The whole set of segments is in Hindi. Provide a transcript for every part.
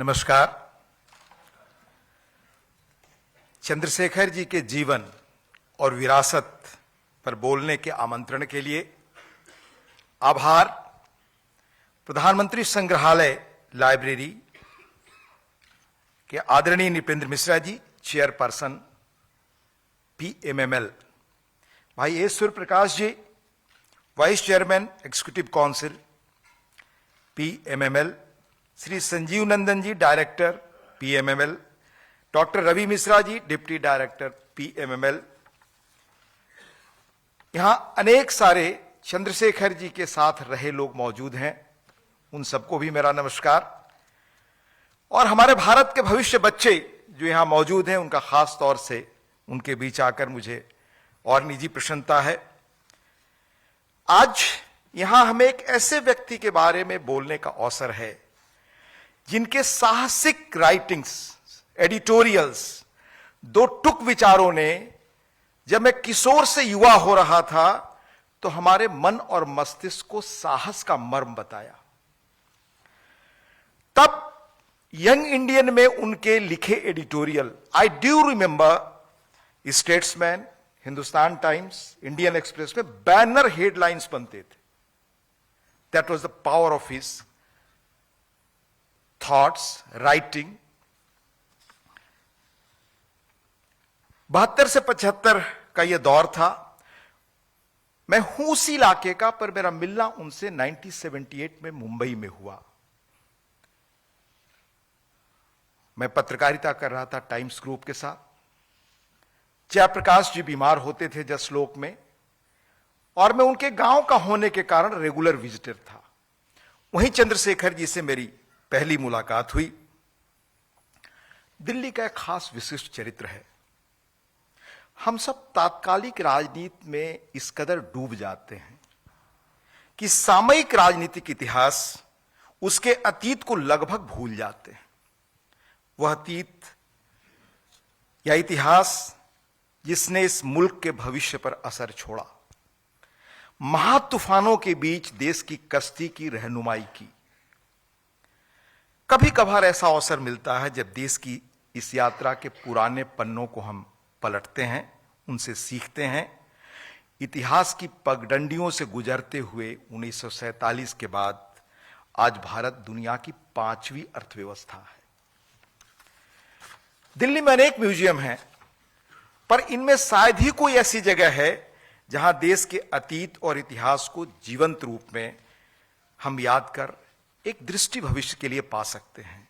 नमस्कार। चंद्रशेखर जी के जीवन और विरासत पर बोलने के आमंत्रण के लिए आभार। प्रधानमंत्री संग्रहालय लाइब्रेरी के आदरणीय नृपेंद्र मिश्रा जी, चेयरपर्सन PMML, भाई A Surya Prakash ji, vice chairman executive council PMML, Shri Sanjeev Nandan ji, director PMML, doctor Ravi Mishra ji, deputy director PMML, यहां अनेक सारे चंद्रशेखर जी के साथ रहे लोग मौजूद हैं, उन सबको भी मेरा नमस्कार। और हमारे भारत के भविष्य बच्चे जो यहां मौजूद हैं, उनका खास तौर से उनके बीच आकर मुझे और निजी प्रसन्नता है। आज यहां हमें एक ऐसे व्यक्ति के बारे में बोलने का अवसर है जिनके साहसिक राइटिंग्स, एडिटोरियल्स, दो टुक विचारों ने जब मैं किशोर से युवा हो रहा था तो हमारे मन और मस्तिष्क को साहस का मर्म बताया। तब यंग इंडियन में उनके लिखे editorial, I do remember statesman, Hindustan times, Indian express में बैनर हेडलाइंस बनते थे। That was the power of his thoughts, writing. 72 से 75 का यह दौर था। मैं हूं उसी इलाके का, पर मेरा मिलना उनसे 1978 में मुंबई में हुआ। मैं पत्रकारिता कर रहा था टाइम्स ग्रुप के साथ। जयप्रकाश जी बीमार होते थे जसलोक में, और मैं उनके गांव का होने के कारण रेगुलर विजिटर था। वहीं चंद्रशेखर जी से मेरी पहली मुलाकात हुई। दिल्ली का एक खास विशिष्ट चरित्र है। हम सब तात्कालिक राजनीति में इस कदर डूब जाते हैं कि सामयिक राजनीतिक इतिहास, उसके अतीत को लगभग भूल जाते हैं। वह अतीत या इतिहास जिसने इस मुल्क के भविष्य पर असर छोड़ा, महातूफानों के बीच देश की कश्ती की रहनुमाई की। कभी कभार ऐसा अवसर मिलता है जब देश की इस यात्रा के पुराने पन्नों को हम पलटते हैं, उनसे सीखते हैं। इतिहास की पगडंडियों से गुजरते हुए 1947 के बाद आज भारत दुनिया की 5वीं अर्थव्यवस्था है। दिल्ली में अनेक म्यूजियम हैं, पर इनमें शायद ही कोई ऐसी जगह है जहां देश के अतीत और इतिहास को जीवंत रूप में हम याद कर एक दृष्टि भविष्य के लिए पा सकते हैं।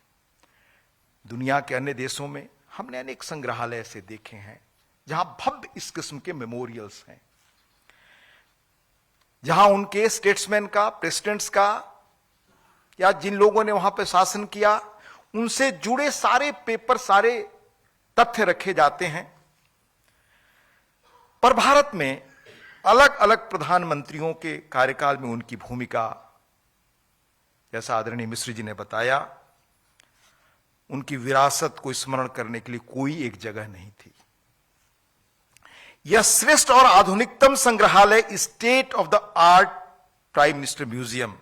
दुनिया के अन्य देशों में हमने अनेक संग्रहालय ऐसे देखे हैं जहां भव्य इस किस्म के मेमोरियल्स हैं, जहां उनके स्टेट्समैन का, प्रेसिडेंट्स का, या जिन लोगों ने वहां पर शासन किया, उनसे जुड़े सारे पेपर, सारे तथ्य रखे जाते हैं। पर भारत में अलग अलग प्रधानमंत्रियों के कार्यकाल में उनकी भूमिका, जैसा आदरणीय मिश्र जी ने बताया, उनकी विरासत को स्मरण करने के लिए कोई एक जगह नहीं थी। यह श्रेष्ठ और आधुनिकतम संग्रहालय state of the art prime minister museum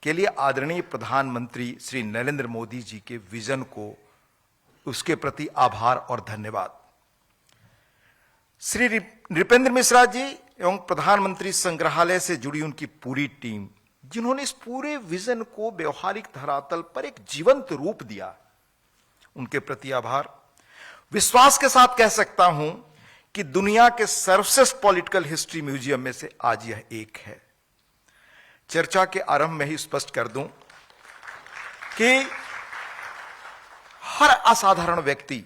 के लिए आदरणीय प्रधानमंत्री श्री नरेंद्र मोदी जी के विजन को, उसके प्रति आभार और धन्यवाद। श्री नृपेंद्र मिश्रा जी एवं प्रधानमंत्री संग्रहालय से जुड़ी उनकी पूरी टीम, जिन्होंने इस पूरे विजन को व्यवहारिक धरातल पर एक जीवंत रूप दिया, उनके प्रति आभार। विश्वास के साथ कह सकता हूं कि दुनिया के सर्वश्रेष्ठ पॉलिटिकल हिस्ट्री म्यूजियम में से आज यह एक है। चर्चा के आरंभ में ही स्पष्ट कर दूं कि हर असाधारण व्यक्ति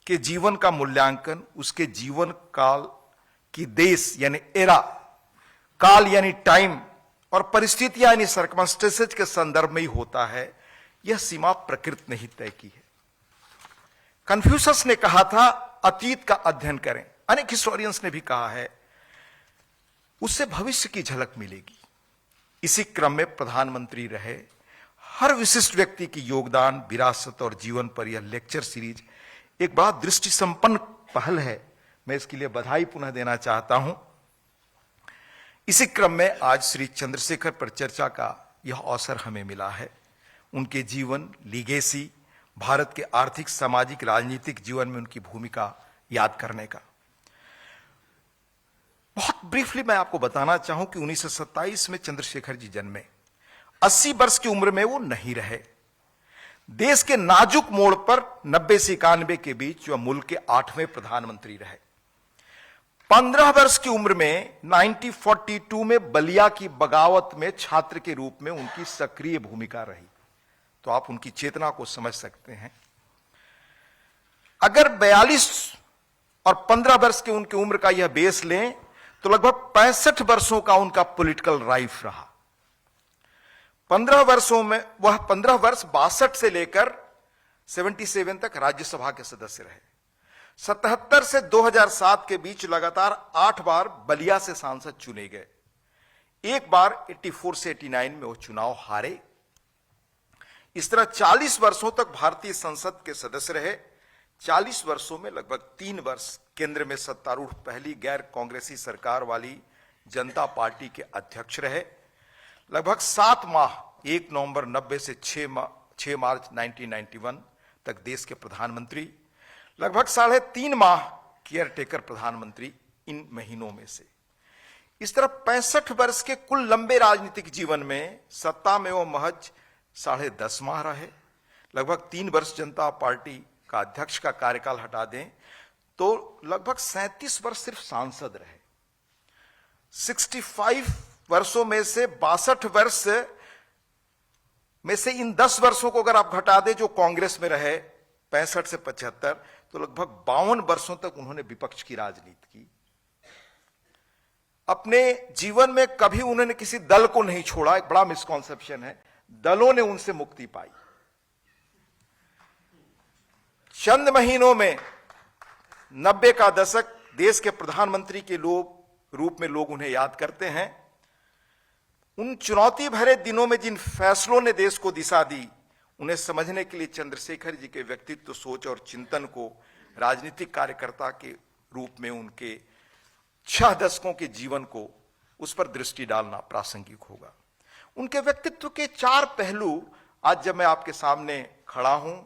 के जीवन का मूल्यांकन उसके जीवन काल की देश यानी एरा, काल यानी टाइम, और परिस्थितियां यानी सर्कमस्टेंसेज के संदर्भ में ही होता है। यह सीमा प्रकृति ने ही तय की है। कन्फ्यूशस ने कहा था अतीत का अध्ययन करें, अनेक हिस्टोरियंस ने भी कहा है, उससे भविष्य की झलक मिलेगी। इसी क्रम में प्रधानमंत्री रहे हर विशिष्ट व्यक्ति की योगदान, विरासत और जीवन पर यह लेक्चर सीरीज एक बड़ा दृष्टि संपन्न पहल है। मैं इसके लिए बधाई पुनः देना चाहता हूं। इसी क्रम में आज श्री चंद्रशेखर पर चर्चा का यह अवसर हमें मिला है। उनके जीवन, लीगेसी भारत के आर्थिक, सामाजिक, राजनीतिक जीवन में उनकी भूमिका याद करने का। बहुत ब्रीफली मैं आपको बताना चाहूं कि 1927 में चंद्रशेखर जी जन्मे। 80 वर्ष की उम्र में वो नहीं रहे। देश के नाजुक मोड़ पर 90 से 91 के बीच वह मुल्क के 8वें प्रधानमंत्री रहे। 15 वर्ष की उम्र में 1942 में बलिया की बगावत में छात्र के रूप में उनकी सक्रिय भूमिका रही। तो आप उनकी चेतना को समझ सकते हैं। अगर 42 और 15 वर्ष के उनकी उम्र का यह बेस लें तो लगभग 65 वर्षों का उनका पॉलिटिकल लाइफ रहा। 15 वर्षों में वह 15 वर्ष 62 से लेकर 77 तक राज्यसभा के सदस्य रहे। 77 से 2007 के बीच लगातार 8 बार बलिया से सांसद चुने गए। एक बार 84 से 89 में वो चुनाव हारे। इस तरह 40 वर्षों तक भारतीय संसद के सदस्य रहे। 40 वर्षों में लगभग 3 वर्ष केंद्र में सत्तारूढ़ पहली गैर कांग्रेसी सरकार वाली जनता पार्टी के अध्यक्ष रहे। लगभग 7 माह 1 नवंबर 90 से 6 मार्च 1991 तक देश के प्रधानमंत्री। लगभग 3.5 माह केयर टेकर प्रधानमंत्री इन महीनों में से। इस तरह 65 वर्ष के कुल लंबे राजनीतिक जीवन में सत्ता में वो महज 10.5 माह रहे। लगभग 3 वर्ष जनता पार्टी का अध्यक्ष का कार्यकाल हटा दें तो लगभग 37 वर्ष सिर्फ सांसद रहे। 65 वर्षों में से 62 वर्ष में से इन 10 वर्षों को अगर आप घटा दें जो कांग्रेस में रहे 65 से 75, तो लगभग 52 वर्षों तक उन्होंने विपक्ष की राजनीति की। अपने जीवन में कभी उन्होंने किसी दल को नहीं छोड़ा। एक बड़ा मिसकॉन्सेप्शन है, दलों ने उनसे मुक्ति पाई। चंद महीनों में 90 का दशक देश के प्रधानमंत्री के रूप में लोग उन्हें याद करते हैं। उन चुनौती भरे दिनों में जिन फैसलों ने देश को दिशा दी, उन्हें समझने के लिए चंद्रशेखर जी के व्यक्तित्व, सोच और चिंतन को राजनीतिक कार्यकर्ता के रूप में उनके 6 दशकों के जीवन को उस पर दृष्टि डालना प्रासंगिक होगा। उनके व्यक्तित्व के 4 पहलू आज जब मैं आपके सामने खड़ा हूं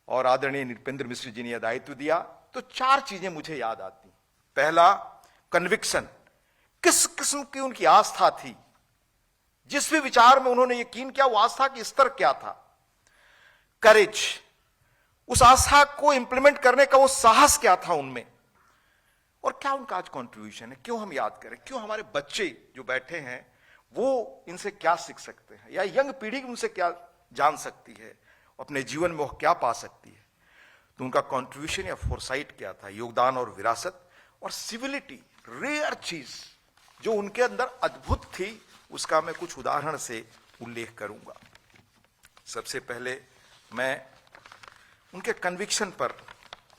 और आदरणीय नृपेंद्र मिश्र जी ने दायित्व दिया तो 4 चीजें मुझे याद आती। पहला, कन्विक्शन। किस किस्म की उनकी आस्था थी, जिस भी विचार में उन्होंने यकीन किया वो आस्था की स्तर क्या था। करेज, उस आस्था को इंप्लीमेंट करने का वो साहस क्या था उनमें, और क्या उनका आज कंट्रीब्यूशन है, क्यों हम याद करें, क्यों हमारे बच्चे जो बैठे हैं वो इनसे क्या सीख सकते हैं, या यंग पीढ़ी उनसे क्या जान सकती है, अपने जीवन में वो क्या पा सकती है। तो उनका कंट्रीब्यूशन या फोरसाइट क्या था, योगदान और विरासत। और सिविलिटी, रेयर चीज जो उनके अंदर अद्भुत थी, उसका मैं कुछ उदाहरण से उल्लेख करूंगा। सबसे पहले मैं उनके कन्विक्शन पर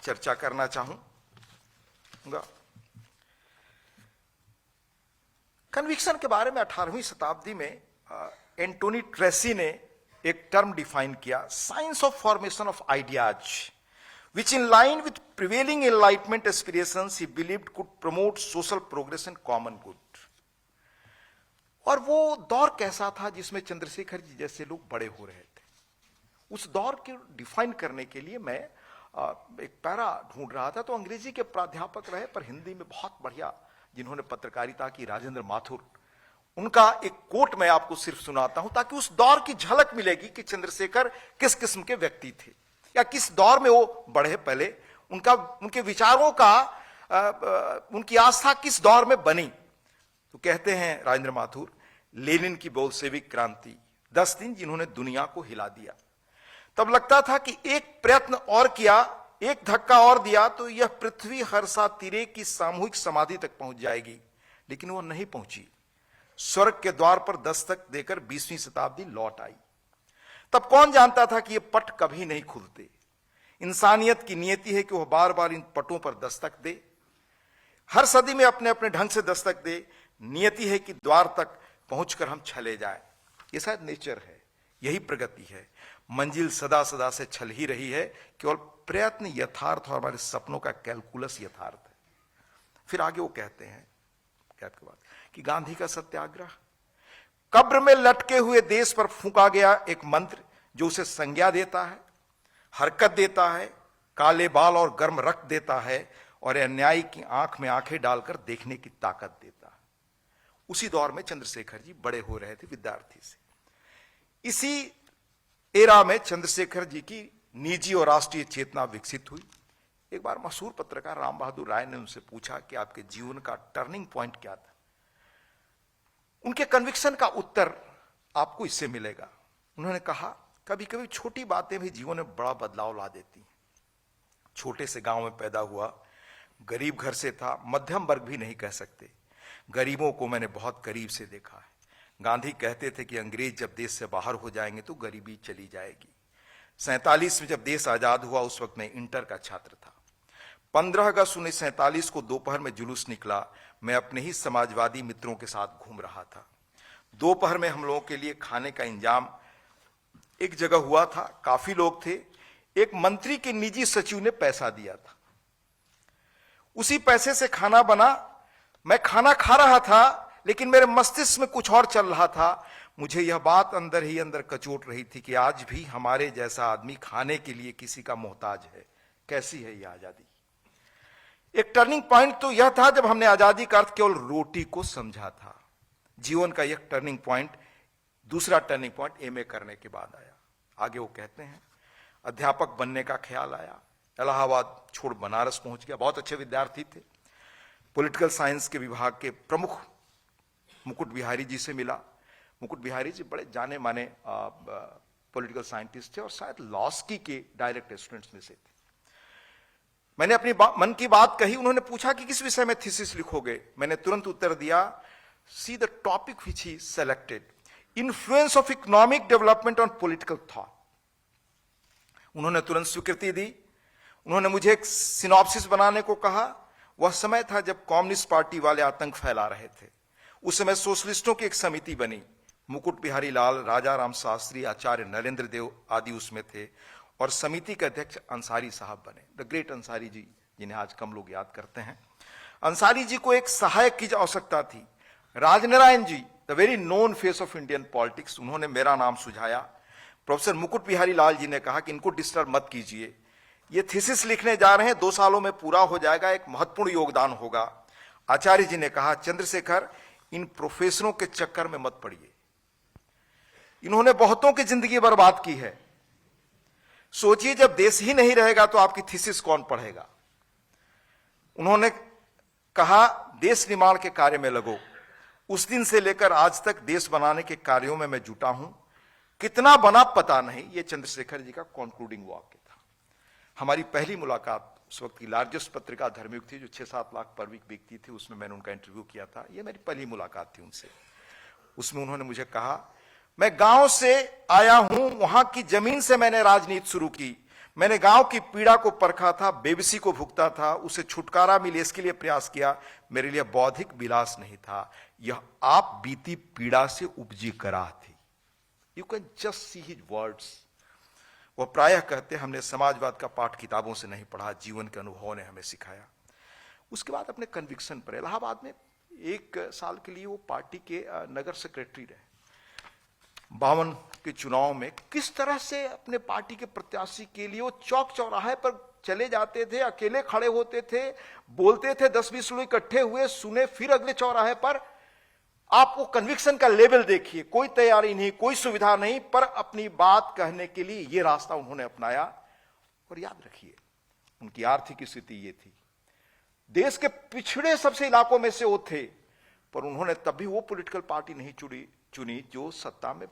चर्चा करना चाहूंगा। कन्विक्शन के बारे में 18वीं शताब्दी में एंटोनी ट्रेसी ने एक टर्म डिफाइन किया, science of formation of ideas which in line with prevailing enlightenment aspirations he believed could promote social progress and common good। और वो दौर कैसा था जिसमें चंद्रशेखर जी जैसे लोग बड़े हो रहे थे। उस दौर के डिफाइन करने के लिए मैं एक पैरा ढूंढ रहा था, तो अंग्रेजी के प्राध्यापक रहे पर हिंदी में बहुत बढ़िया जिन्होंने पत्रकारिता की, राजेंद्र माथुर, उनका एक कोट मैं आपको सिर्फ सुनाता हूं ताकि उस दौर की झलक मिलेगी कि चंद्रशेखर किस किस्म के व्यक्ति थे या किस दौर में वो बढ़े। पहले उनके विचारों का उनकी आस्था किस दौर में बनी। तो कहते हैं राजेंद्र माथुर, लेनिन की बोल्शेविक क्रांति 10 दिन जिन्होंने दुनिया को हिला दिया। तब लगता था कि एक प्रयत्न और किया, एक धक्का और दिया तो यह पृथ्वी हर्षा तिरे की सामूहिक समाधि तक पहुंच जाएगी, लेकिन वो नहीं पहुंची। स्वर्ग के द्वार पर दस्तक देकर 20वीं शताब्दी लौट आई। तब कौन जानता था कि ये पट कभी नहीं खुलते। इंसानियत की नियति है कि वह बार बार इन पटों पर दस्तक दे, हर सदी में अपने अपने ढंग से दस्तक दे। नियति है कि द्वार तक पहुंचकर हम चले जाएं। ये शायद नेचर है, यही प्रगति है। मंजिल सदा सदा से छल ही रही है, केवल प्रयत्न यथार्थ और हमारे सपनों का कैलकुलस यथार्थ है। फिर आगे वो कहते हैं क्या के बाद कि गांधी का सत्याग्रह, कब्र में लटके हुए देश पर फूंका गया एक मंत्र जो उसे संज्ञा देता है। हरकत देता है, काले बाल और गर्म रक्त देता है और अन्यायी की आंख में आंखें डालकर देखने की ताकत देता है। उसी दौर में चंद्रशेखर जी बड़े हो रहे थे विद्यार्थी से। इसी एरा में चंद्रशेखर जी की निजी और राष्ट्रीय चेतना विकसित हुई। एक बार मशहूर पत्रकार राम बहादुर राय ने उनसे पूछा कि आपके जीवन का टर्निंग पॉइंट क्या था। उनके कन्विक्शन का उत्तर आपको इससे मिलेगा। उन्होंने कहा, कभी कभी छोटी बातें भी जीवन में बड़ा बदलाव ला देती हैं। छोटे से गांव में पैदा हुआ, गरीब घर से था, मध्यम वर्ग भी नहीं कह सकते। गरीबों को मैंने बहुत करीब से देखा है। गांधी कहते थे कि अंग्रेज जब देश से बाहर हो जाएंगे तो गरीबी चली जाएगी। 47 में जब देश आजाद हुआ उस वक्त मैं इंटर का छात्र था। 15 अगस्त 1947 को दोपहर में जुलूस निकला। मैं अपने ही समाजवादी मित्रों के साथ घूम रहा था। दोपहर में हम लोगों के लिए खाने का इंतजाम एक जगह हुआ था, काफी लोग थे। एक मंत्री के निजी सचिव ने पैसा दिया था, उसी पैसे से खाना बना। मैं खाना खा रहा था लेकिन मेरे मस्तिष्क में कुछ और चल रहा था। मुझे यह बात अंदर ही अंदर कचोट रही थी कि आज भी हमारे जैसा आदमी खाने के लिए किसी का मोहताज है। कैसी है यह आजादी। एक टर्निंग पॉइंट तो यह था जब हमने आजादी का अर्थ केवल रोटी को समझा था। जीवन का यह टर्निंग पॉइंट, दूसरा टर्निंग पॉइंट एमए करने के बाद आया। आगे वो कहते हैं, अध्यापक बनने का ख्याल आया। इलाहाबाद छोड़ बनारस पहुंच गया। बहुत अच्छे विद्यार्थी थे। पॉलिटिकल साइंस के विभाग के प्रमुख मुकुट बिहारी जी से मिला। मुकुट बिहारी जी बड़े जाने माने पॉलिटिकल साइंटिस्ट थे और शायद लॉस्की के डायरेक्ट स्टूडेंट्स में से थे। मैंने अपनी मन की बात कही। उन्होंने पूछा कि किस विषय में थीसिस लिखोगे। मैंने तुरंत उत्तर दिया, see the topic which he selected, influence of economic development on political thought. उन्होंने तुरंत स्वीकृति दी। उन्होंने मुझे एक सिनॉप्सिस बनाने को कहा। वह समय था जब कम्युनिस्ट पार्टी वाले आतंक फैला रहे थे। उस समय सोशलिस्टों की एक समिति बनी। मुकुट बिहारी लाल, राजा राम शास्त्री, आचार्य नरेंद्र देव आदि उसमें थे और समिति के अध्यक्ष अंसारी साहब बने, द ग्रेट अंसारी जी, जिन्हें आज कम लोग याद करते हैं। अंसारी जी को एक सहायक की आवश्यकता थी। Rajnarayan ji, the very known face of Indian politics, उन्होंने मेरा नाम सुझाया। प्रोफेसर मुकुट बिहारी लाल जी ने कहा कि इनको डिस्टर्ब मत कीजिए, ये थीसिस लिखने जा रहे हैं, 2 सालों में पूरा हो जाएगा, एक महत्वपूर्ण योगदान होगा। आचार्य जी ने कहा, चंद्रशेखर, इन प्रोफेसरों के चक्कर में मत पड़िए, इन्होंने बहुतों की जिंदगी बर्बाद की है। सोचिए जब देश ही नहीं रहेगा तो आपकी थीसिस कौन पढ़ेगा। उन्होंने कहा, देश निर्माण के कार्य में लगो। उस दिन से लेकर आज तक देश बनाने के कार्यों में मैं जुटा हूं। कितना बना पता नहीं। यह चंद्रशेखर जी का कंक्लूडिंग वाक्य था। हमारी पहली मुलाकात उस वक्त की लार्जेस्ट पत्रिका धर्मयुग थी, जो 6-7 लाख पर वीक बिकती थी। उसमें मैंने उनका इंटरव्यू किया था। यह मेरी पहली मुलाकात थी उनसे। उसमें उन्होंने मुझे कहा, मैं गांव से आया हूं, वहां की जमीन से मैंने राजनीति शुरू की। मैंने गांव की पीड़ा को परखा था, बेबसी को भुगता था, उसे छुटकारा मिले इसके लिए प्रयास किया। मेरे लिए बौद्धिक विलास नहीं था, यह आप बीती पीड़ा से उपजी करा थी। You can just see his words. वह प्रायः कहते, हमने समाजवाद का पाठ किताबों से नहीं पढ़ा, जीवन के अनुभवों ने हमें सिखाया। उसके बाद अपने कन्विक्शन पर इलाहाबाद में 1 साल के लिए वो पार्टी के नगर सेक्रेटरी रहे। 52 के चुनाव में किस तरह से अपने पार्टी के प्रत्याशी के लिए वो चौक चौराहे पर चले जाते थे, अकेले खड़े होते थे, बोलते थे, 10-20 लोग इकट्ठे हुए, सुने, फिर अगले चौराहे पर। आप वो कन्विक्शन का लेवल देखिए, कोई तैयारी नहीं, कोई सुविधा नहीं, पर अपनी बात कहने के लिए ये रास्ता उन्होंने अपनाया। और याद रखिए, उनकी आर्थिक स्थिति ये थी, देश के पिछड़े सबसे इलाकों में से वो थे, पर उन्होंने तब भी वो पॉलिटिकल पार्टी नहीं चुनी जो सत्ता में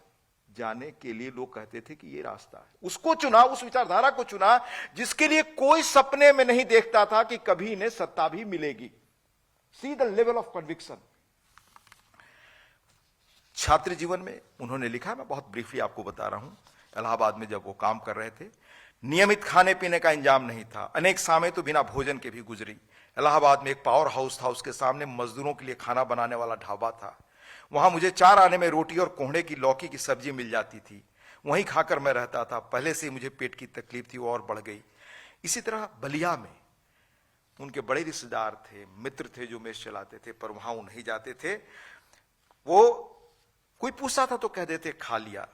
जाने के लिए लोग कहते थे कि ये रास्ता है। उसको चुना, उस विचारधारा को चुना जिसके लिए कोई सपने में नहीं देखता था कि कभी इन्हें सत्ता भी मिलेगी। See the level of conviction. छात्र जीवन में उन्होंने लिखा, मैं बहुत ब्रीफली आपको बता रहा हूं। इलाहाबाद में जब वो काम कर रहे थे, नियमित खाने पीने का इंतजाम नहीं था। अनेक शामें तो बिना भोजन के भी गुजरी। इलाहाबाद में एक पावर हाउस था, उसके सामने मजदूरों के लिए खाना बनाने वाला ढाबा था। वहां मुझे 4 आने में रोटी और कोहड़े की लौकी की सब्जी मिल जाती थी। वहीं खाकर मैं रहता था। पहले से मुझे पेट की तकलीफ थी, वो और बढ़ गई। इसी तरह बलिया में उनके बड़े रिश्तेदार थे, मित्र थे जो मेस चलाते थे, पर वहां वो नहीं जाते थे। वो कोई पूछता था तो कह देते खा लिया।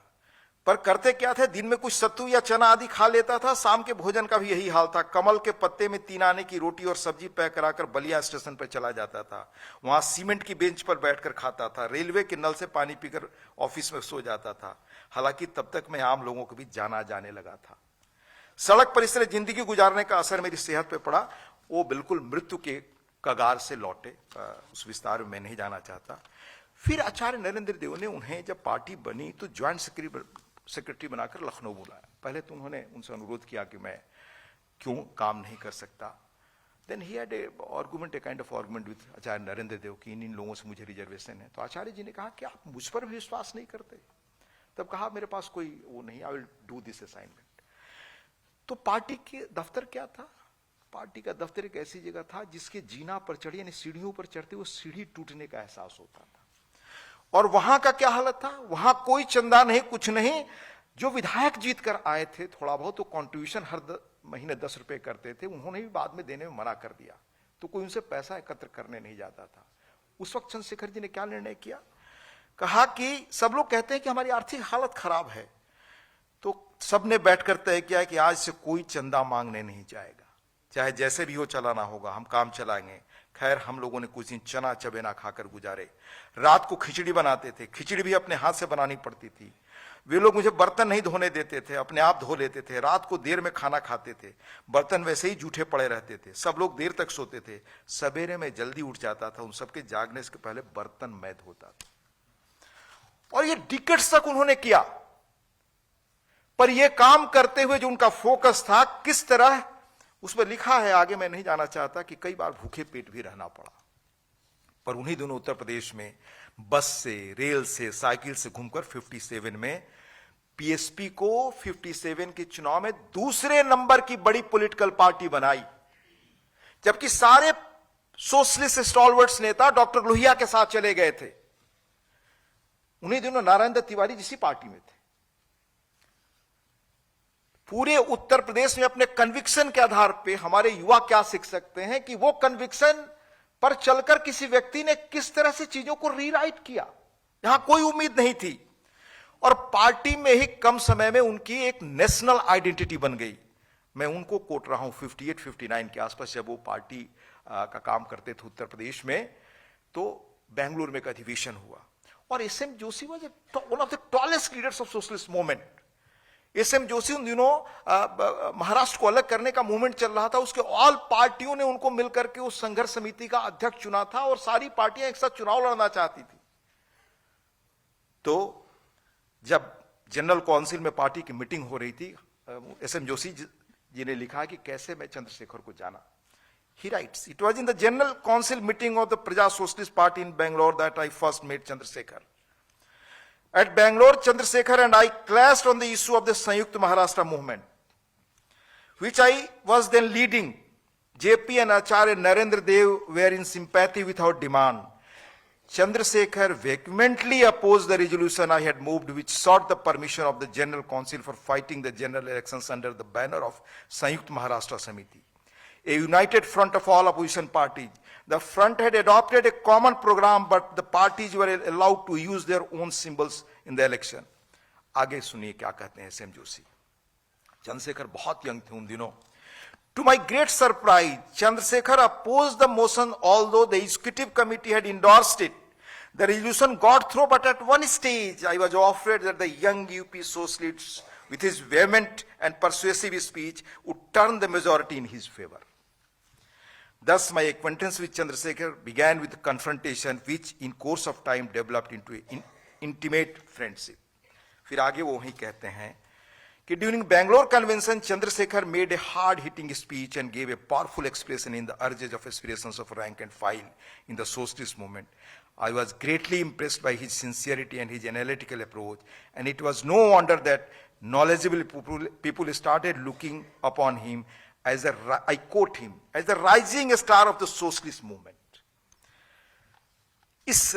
पर करते क्या थे, दिन में कुछ सत्तू या चना आदि खा लेता था, शाम के भोजन का भी यही हाल था। कमल के पत्ते में 3 आने की रोटी और सब्जी पैक कराकर बलिया स्टेशन पर चला जाता था। वहां सीमेंट की बेंच पर बैठकर खाता था। रेलवे के नल से पानी पीकर ऑफिस में सो जाता था। हालांकि तब तक मैं आम लोगों के बीच जाना जाने लगा था। सड़क पर इस तरह जिंदगी गुजारने का असर मेरी सेहत पर पड़ा। वो बिल्कुल मृत्यु के कगार से लौटे। उस विस्तार में मैं नहीं जाना चाहता। फिर आचार्य नरेंद्र देव ने उन्हें जब पार्टी बनी तो ज्वाइंट सेक्रेटरी बनाकर लखनऊ बुलाया। पहले तो उन्होंने उनसे अनुरोध किया कि मैं क्यों काम नहीं कर सकता। Then he had a argument, a kind of argument with Acharya Narendra Dev की इन लोगों से मुझे रिजर्वेशन है। तो आचार्य जी ने कहा कि आप मुझ पर भी विश्वास नहीं करते। तब कहा मेरे पास कोई वो नहीं, I will do this assignment. तो पार्टी के दफ्तर क्या था? पार्टी का दफ्तर एक ऐसी जगह था जिसके जीना पर चढ़े, यानी सीढ़ियों पर चढ़ते वो सीढ़ी टूटने का एहसास होता था। और वहां का क्या हालत था? वहां कोई चंदा नहीं, कुछ नहीं। जो विधायक जीत कर आए थे, थोड़ा बहुत तो कॉन्ट्रीब्यूशन हर महीने 10 रुपए करते थे, उन्होंने भी बाद में देने में मना कर दिया। तो कोई उनसे पैसा एकत्र करने नहीं जाता था। उस वक्त चंद्रशेखर जी ने क्या निर्णय किया? कहा कि सब लोग कहते हैं कि हमारी आर्थिक हालत खराब है, तो सबने बैठकर तय किया कि आज से कोई चंदा मांगने नहीं जाएगा, चाहे जैसे भी हो चलाना होगा, हम काम चलाएंगे। खैर हम लोगों ने कुछ दिन चना चबेना खाकर गुजारे। रात को खिचड़ी बनाते थे, खिचड़ी भी अपने हाथ से बनानी पड़ती थी। वे लोग मुझे बर्तन नहीं धोने देते थे, अपने आप धो लेते थे। रात को देर में खाना खाते थे, बर्तन वैसे ही जूठे पड़े रहते थे। सब लोग देर तक सोते थे। सवेरे में जल्दी उठ जाता था, उन सबके जागने से पहले बर्तन मैं धोता था। और ये डिकेड्स तक उन्होंने किया। पर यह काम करते हुए जो उनका फोकस था, किस तरह, उसमें लिखा है, आगे मैं नहीं जाना चाहता, कि कई बार भूखे पेट भी रहना पड़ा। पर उन्हीं दिनों उत्तर प्रदेश में बस से, रेल से, साइकिल से घूमकर 57 में पीएसपी को 57 के चुनाव में दूसरे नंबर की बड़ी पॉलिटिकल पार्टी बनाई। जबकि सारे सोशलिस्ट स्टॉलवर्ड्स नेता डॉक्टर लोहिया के साथ चले गए थे। उन्हीं दिनों नारायण दत्त तिवारी जिसी पार्टी में थे। पूरे उत्तर प्रदेश में अपने कन्विक्शन के आधार पे हमारे युवा क्या सीख सकते हैं कि वो कन्विक्शन पर चलकर किसी व्यक्ति ने किस तरह से चीजों को रीराइट किया। यहां कोई उम्मीद नहीं थी और पार्टी में ही कम समय में उनकी एक नेशनल आइडेंटिटी बन गई। मैं उनको कोट रहा हूं 58-59 के आसपास, जब वो पार्टी का काम करते थे उत्तर प्रदेश में, तो बेंगलुरु में एक अधिवेशन हुआ और SM Joshi was one of the tallest leaders of socialist movement. SM Joshi उन दिनों महाराष्ट्र को अलग करने का मूवमेंट चल रहा था। उसके ऑल पार्टियों ने उनको मिलकर के उस संघर्ष समिति का अध्यक्ष चुना था और सारी पार्टियां एक साथ चुनाव लड़ना चाहती थी। तो जब जनरल काउंसिल में पार्टी की मीटिंग हो रही थी, एसएम जोशी जी ने लिखा कि कैसे मैं चंद्रशेखर को जाना। He writes, "It was in the general council meeting of the Praja Socialist Party in Bangalore that I first met Chandrasekhar. At Bangalore, Chandrasekhar and I clashed on the issue of the Sanyukta Maharashtra movement, which I was then leading. JP and Acharya Narendra Dev were in sympathy with our demand. Chandrasekhar vehemently opposed the resolution I had moved, which sought the permission of the General Council for fighting the general elections under the banner of Sanyukta Maharashtra Samiti, a united front of all opposition parties. The front had adopted a common program, but the parties were allowed to use their own symbols in the election." आगे सुनिए क्या कहते हैं एसएम जोशी। चंद्रशेखर बहुत यंग थे उन दिनों। "To my great surprise, Chandrasekhar opposed the motion, although the executive committee had endorsed it. The resolution got through, but at one stage, I was afraid that the young UP socialist, with his vehement and persuasive speech, would turn the majority in his favor. Thus, my acquaintance with Chandrasekhar began with a confrontation, which in course of time developed into an intimate friendship." फिर आगे वो वही कहते हैं कि during Bangalore convention, Chandrasekhar made a hard-hitting speech and gave a powerful expression in the urges of aspirations of rank and file in the socialist movement. I was greatly impressed by his sincerity and his analytical approach, and it was no wonder that knowledgeable people started looking upon him as I quote him, as the rising star of the socialist movement. इस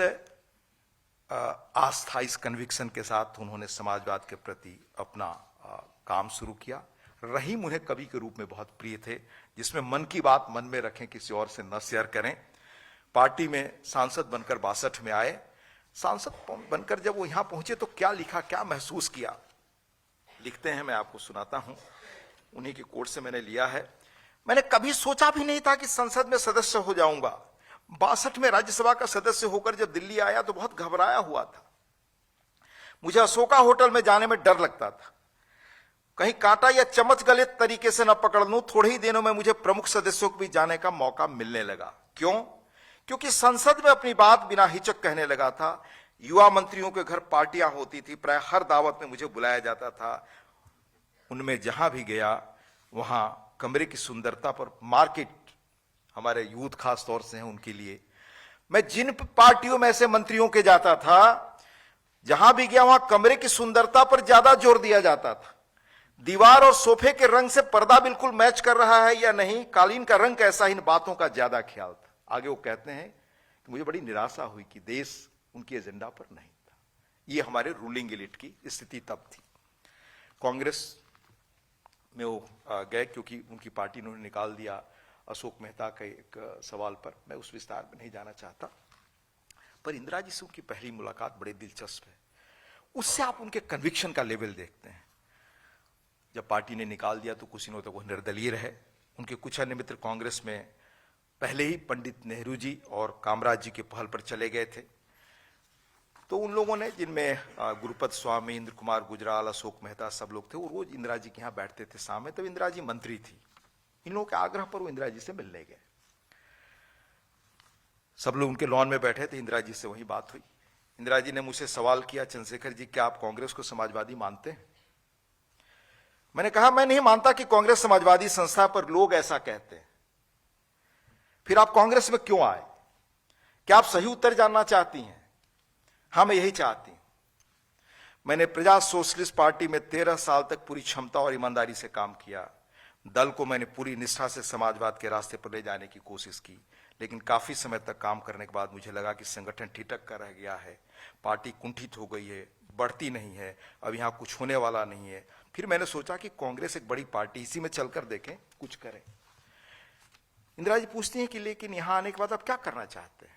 आस्था, इस कन्विक्शन के साथ उन्होंने समाजवाद के प्रति अपना काम शुरू किया। रहीम उन्हें कवि के रूप में बहुत प्रिय थे, जिसमें मन की बात मन में रखें, किसी और से न शेयर करें। पार्टी में सांसद बनकर 62 में आए। सांसद बनकर जब वो यहां पहुंचे तो क्या लिखा, क्या महसूस किया, लिखते हैं, मैं आपको सुनाता हूं, उन्हीं की कोट से मैंने लिया है। मैंने कभी सोचा भी नहीं था कि संसद में सदस्य हो जाऊंगा। 62 में राज्यसभा का सदस्य होकर जब दिल्ली आया तो बहुत घबराया हुआ था। मुझे अशोका होटल में जाने में डर लगता था, कहीं कांटा या चम्मच गलत तरीके से न पकड़ लूं। थोड़े ही दिनों में मुझे प्रमुख सदस्यों को भी जाने का मौका मिलने लगा। क्यों? क्योंकि संसद में अपनी बात बिना हिचक कहने लगा था। युवा मंत्रियों के घर पार्टियां होती थी, प्राय हर दावत में मुझे बुलाया जाता था। उनमें जहां भी गया वहां कमरे की सुंदरता पर, मार्केट हमारे यूथ खास तौर से हैं उनके लिए, मैं जिन पार्टियों में ऐसे मंत्रियों के जाता था, जहां भी गया वहां कमरे की सुंदरता पर ज्यादा जोर दिया जाता था। दीवार और सोफे के रंग से पर्दा बिल्कुल मैच कर रहा है या नहीं, कालीन का रंग कैसा, इन बातों का ज्यादा ख्याल था। आगे वो कहते हैं कि मुझे बड़ी निराशा हुई कि देश उनकी एजेंडा पर नहीं था। ये हमारे रूलिंग एलिट की स्थिति तब थी। कांग्रेस में वो गए क्योंकि उनकी पार्टी ने निकाल दिया अशोक मेहता के एक सवाल पर। मैं उस विस्तार में नहीं जाना चाहता, पर इंदिरा जी से उनकी पहली मुलाकात बड़ी दिलचस्प है। उससे आप उनके कन्विक्शन का लेवल देखते हैं। जब पार्टी ने निकाल दिया तो कुछ दिनों तक वो निर्दलीय रहे। उनके कुछ अन्य मित्र कांग्रेस में पहले ही पंडित नेहरू जी और कामराज जी के पहल पर चले गए थे। तो उन लोगों ने, जिनमें गुरुपद स्वामी, इंद्र कुमार गुजराल, अशोक मेहता सब लोग थे, वो रोज इंदिरा जी के यहाँ बैठते थे शाम में। तब इंदिरा जी मंत्री थी। इन लोगों के आग्रह पर वो इंदिरा जी से मिलने गए। सब लोग उनके लॉन में बैठे थे, इंदिरा जी से वही बात हुई। इंदिरा जी ने मुझसे सवाल किया, चंद्रशेखर जी क्या आप कांग्रेस को समाजवादी मानते हैं? मैंने कहा मैं नहीं मानता कि कांग्रेस समाजवादी संस्था, पर लोग ऐसा कहते हैं। फिर आप कांग्रेस में क्यों आए? क्या आप सही उत्तर जानना चाहती हैं? हाँ, मैं यही चाहती हूं। मैंने प्रजा सोशलिस्ट पार्टी में 13 साल तक पूरी क्षमता और ईमानदारी से काम किया। दल को मैंने पूरी निष्ठा से समाजवाद के रास्ते पर ले जाने की कोशिश की, लेकिन काफी समय तक काम करने के बाद मुझे लगा कि संगठन ठिठक कर रह गया है, पार्टी कुंठित हो गई है, बढ़ती नहीं है, अब यहां कुछ होने वाला नहीं है। फिर मैंने सोचा कि कांग्रेस एक बड़ी पार्टी, इसी में चलकर देखें, कुछ करें। इंदिरा जी पूछती हैं कि लेकिन यहां आने के बाद आप क्या करना चाहते हैं?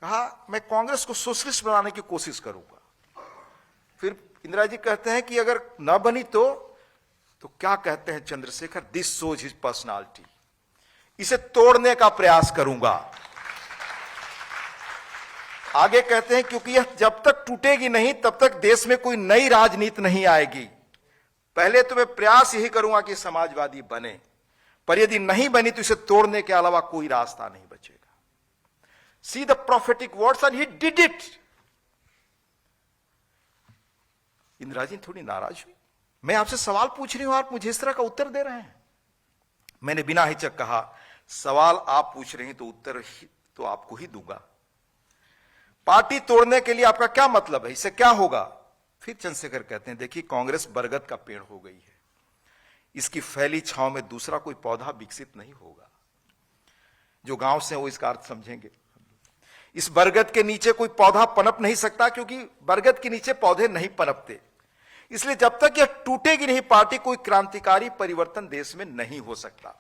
कहा मैं कांग्रेस को सोशलिस्ट बनाने की कोशिश करूंगा। फिर इंदिरा जी कहते हैं कि अगर न बनी तो क्या कहते हैं Chandrashekhar, this shows his personality, इसे तोड़ने का प्रयास करूंगा। आगे कहते हैं क्योंकि यह जब तक टूटेगी नहीं तब तक देश में कोई नई राजनीति नहीं आएगी। पहले तो मैं प्रयास यही करूंगा कि समाजवादी बने, पर यदि नहीं बनी तो इसे तोड़ने के अलावा कोई रास्ता नहीं बचेगा। See the prophetic words and he did it. Indira ji थोड़ी नाराज हुई, मैं आपसे सवाल पूछ रही हूं, आप मुझे इस तरह का उत्तर दे रहे हैं। मैंने बिना हिचक कहा, सवाल आप पूछ रहे हैं तो उत्तर तो आपको ही दूंगा। पार्टी तोड़ने के लिए आपका क्या मतलब है, इससे क्या होगा? फिर चंद्रशेखर कहते हैं देखिए कांग्रेस बरगद का पेड़ हो गई है, इसकी फैली छांव में दूसरा कोई पौधा विकसित नहीं होगा। जो गांव से वो इसका अर्थ समझेंगे। इस बरगद के नीचे कोई पौधा पनप नहीं सकता, क्योंकि बरगद के नीचे पौधे नहीं पनपते। इसलिए जब तक यह टूटेगी नहीं पार्टी, कोई क्रांतिकारी परिवर्तन देश में नहीं हो सकता।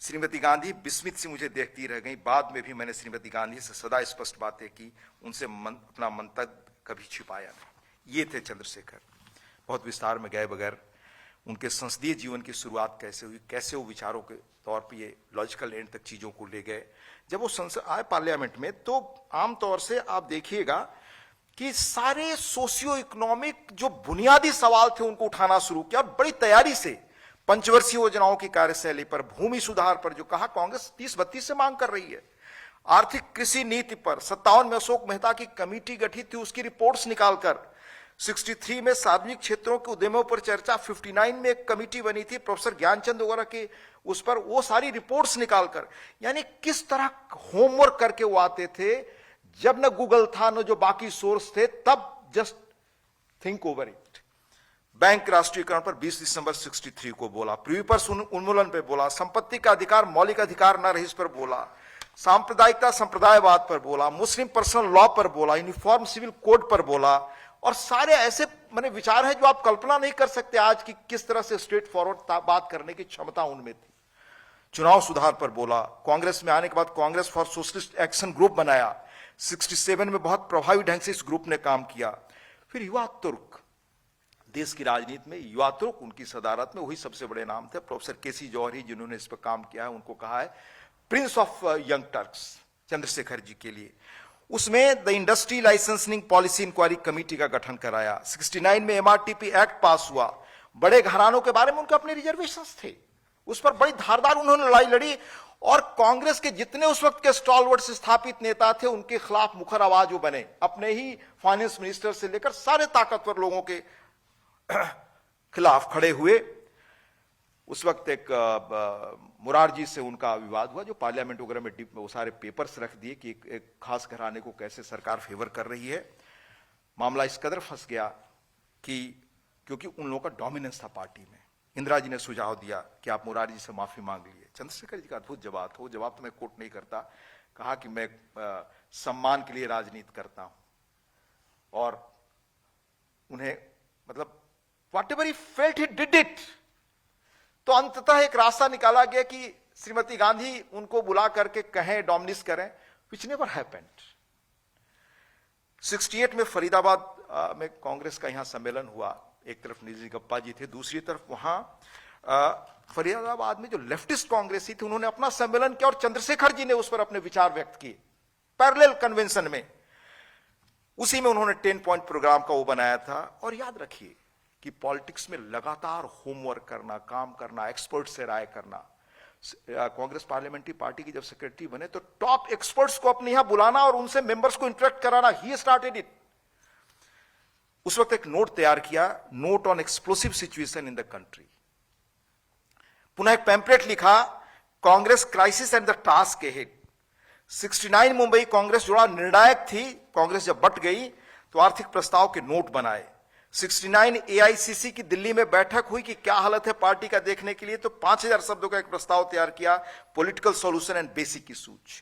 श्रीमती गांधी विस्मित से मुझे देखती रह गई। बाद में भी मैंने श्रीमती गांधी से सदा स्पष्ट बातें की, उनसे अपना मंतव्य कभी छिपाया नहीं। ये थे चंद्रशेखर। बहुत विस्तार में गए बगैर उनके संसदीय जीवन की शुरुआत कैसे हुई, कैसे वो विचारों के तौर पर ये लॉजिकल एंड तक चीजों को ले गए। जब वो संसद आए पार्लियामेंट में, तो आमतौर से आप देखिएगा कि सारे सोशियो इकोनॉमिक जो बुनियादी सवाल थे उनको उठाना शुरू किया, और बड़ी तैयारी से पंचवर्षीय योजनाओं की कार्यशैली पर, भूमि सुधार पर, जो कहा कांग्रेस 30-32 से मांग कर रही है, आर्थिक कृषि नीति पर 57 में अशोक मेहता की कमेटी गठित थी, उसकी रिपोर्ट्स निकालकर 63 में सार्वजनिक क्षेत्रों के उद्यमों पर चर्चा, 59 में एक कमेटी बनी थी प्रोफेसर ज्ञानचंद वगैरह के, उस पर वो सारी रिपोर्ट्स निकालकर, यानी किस तरह होमवर्क करके वो आते थे। जब न गूगल था न जो बाकी सोर्स थे, तब just think over it. Bank राष्ट्रीयकरण पर 20 दिसंबर 63 को बोला, पृथ्वी पर उन्मूलन पे बोला, संपत्ति का अधिकार मौलिक अधिकार न रहे इस पर बोला, सांप्रदायिकता संप्रदायवाद पर बोला, मुस्लिम पर्सनल लॉ पर बोला, यूनिफॉर्म सिविल कोड पर बोला, और सारे ऐसे मैंने विचार हैं जो आप कल्पना नहीं कर सकते आज की किस तरह से स्ट्रेट फॉरवर्ड बात करने की क्षमता उनमें थी। चुनाव सुधार पर बोला। कांग्रेस में आने के बाद Congress for socialist action group बनाया, 67 में बहुत प्रभावी ढंग से इस ग्रुप ने काम किया। फिर युवा तुर्क, देश की राजनीति में युवा तुर्क उनकी सदारत में वही सबसे बड़े नाम थे। प्रोफेसर केसी जौहरी जिन्होंने इस पर काम किया है, उनको कहा है prince of young Turks Chandrashekhar ji के लिए। उसमें the industry licensing policy inquiry committee का गठन कराया। 69 में एमआरटीपी एक्ट पास हुआ। बड़े घरानों के बारे में उनके अपने रिजर्वेशंस थे, उस पर बड़ी धारदार उन्होंने लड़ाई लड़ी और कांग्रेस के जितने उस वक्त के स्टॉलवर्ड्स स्थापित नेता थे उनके खिलाफ मुखर आवाज वो बने। अपने ही फाइनेंस मिनिस्टर से लेकर सारे ताकतवर लोगों के खिलाफ खड़े हुए। उस वक्त एक मुरारजी से उनका विवाद हुआ जो पार्लियामेंट वगैरह में वो सारे पेपर्स रख दिए कि एक खास घराने को कैसे सरकार फेवर कर रही है। मामला इस कदर फंस गया कि क्योंकि उन लोगों का डोमिनेंस था पार्टी में। इंदिरा जी ने सुझाव दिया कि आप मुरारजी से माफी मांग लीजिए। चंद्रशेखर जी का अद्भुत जवाब था, वो जवाब तो मैं कोट नहीं करता, कहा कि मैं सम्मान के लिए राजनीति करता हूं और उन्हें मतलब whatever he felt he did it। तो अंततः एक रास्ता निकाला गया कि श्रीमती गांधी उनको बुला करके कहें, डोमिनिस करें, which never happened। 68 में फरीदाबाद में कांग्रेस का यहां सम्मेलन हुआ। एक तरफ निजी गप्पा जी थे, दूसरी तरफ वहां फरीदाबाद में जो लेफ्टिस्ट कांग्रेसी थी उन्होंने अपना सम्मेलन किया और चंद्रशेखर जी ने उस पर अपने विचार व्यक्त किए पैरेलल कन्वेंशन में। उसी में उन्होंने 10 पॉइंट प्रोग्राम का वो बनाया था। और याद रखिए कि पॉलिटिक्स में लगातार होमवर्क करना, काम करना, एक्सपर्ट से राय करना। कांग्रेस पार्लियामेंट्री पार्टी की जब सेक्रेटरी बने तो टॉप एक्सपर्ट्स को अपने यहां बुलाना और उनसे मेंबर्स को इंटरेक्ट कराना, ही स्टार्टेड इट। उस वक्त एक नोट तैयार किया, note on explosive situation in the country. पुनः एक पैम्पलेट लिखा, Congress crisis and the task ahead. 69 Mumbai Congress जुड़ा निर्णायक थी। कांग्रेस जब बट गई तो आर्थिक प्रस्ताव के नोट बनाए। 69 एआईसीसी की दिल्ली में बैठक हुई कि क्या हालत है पार्टी का देखने के लिए, तो 5000 शब्दों का एक प्रस्ताव तैयार किया, political solution and basic issues.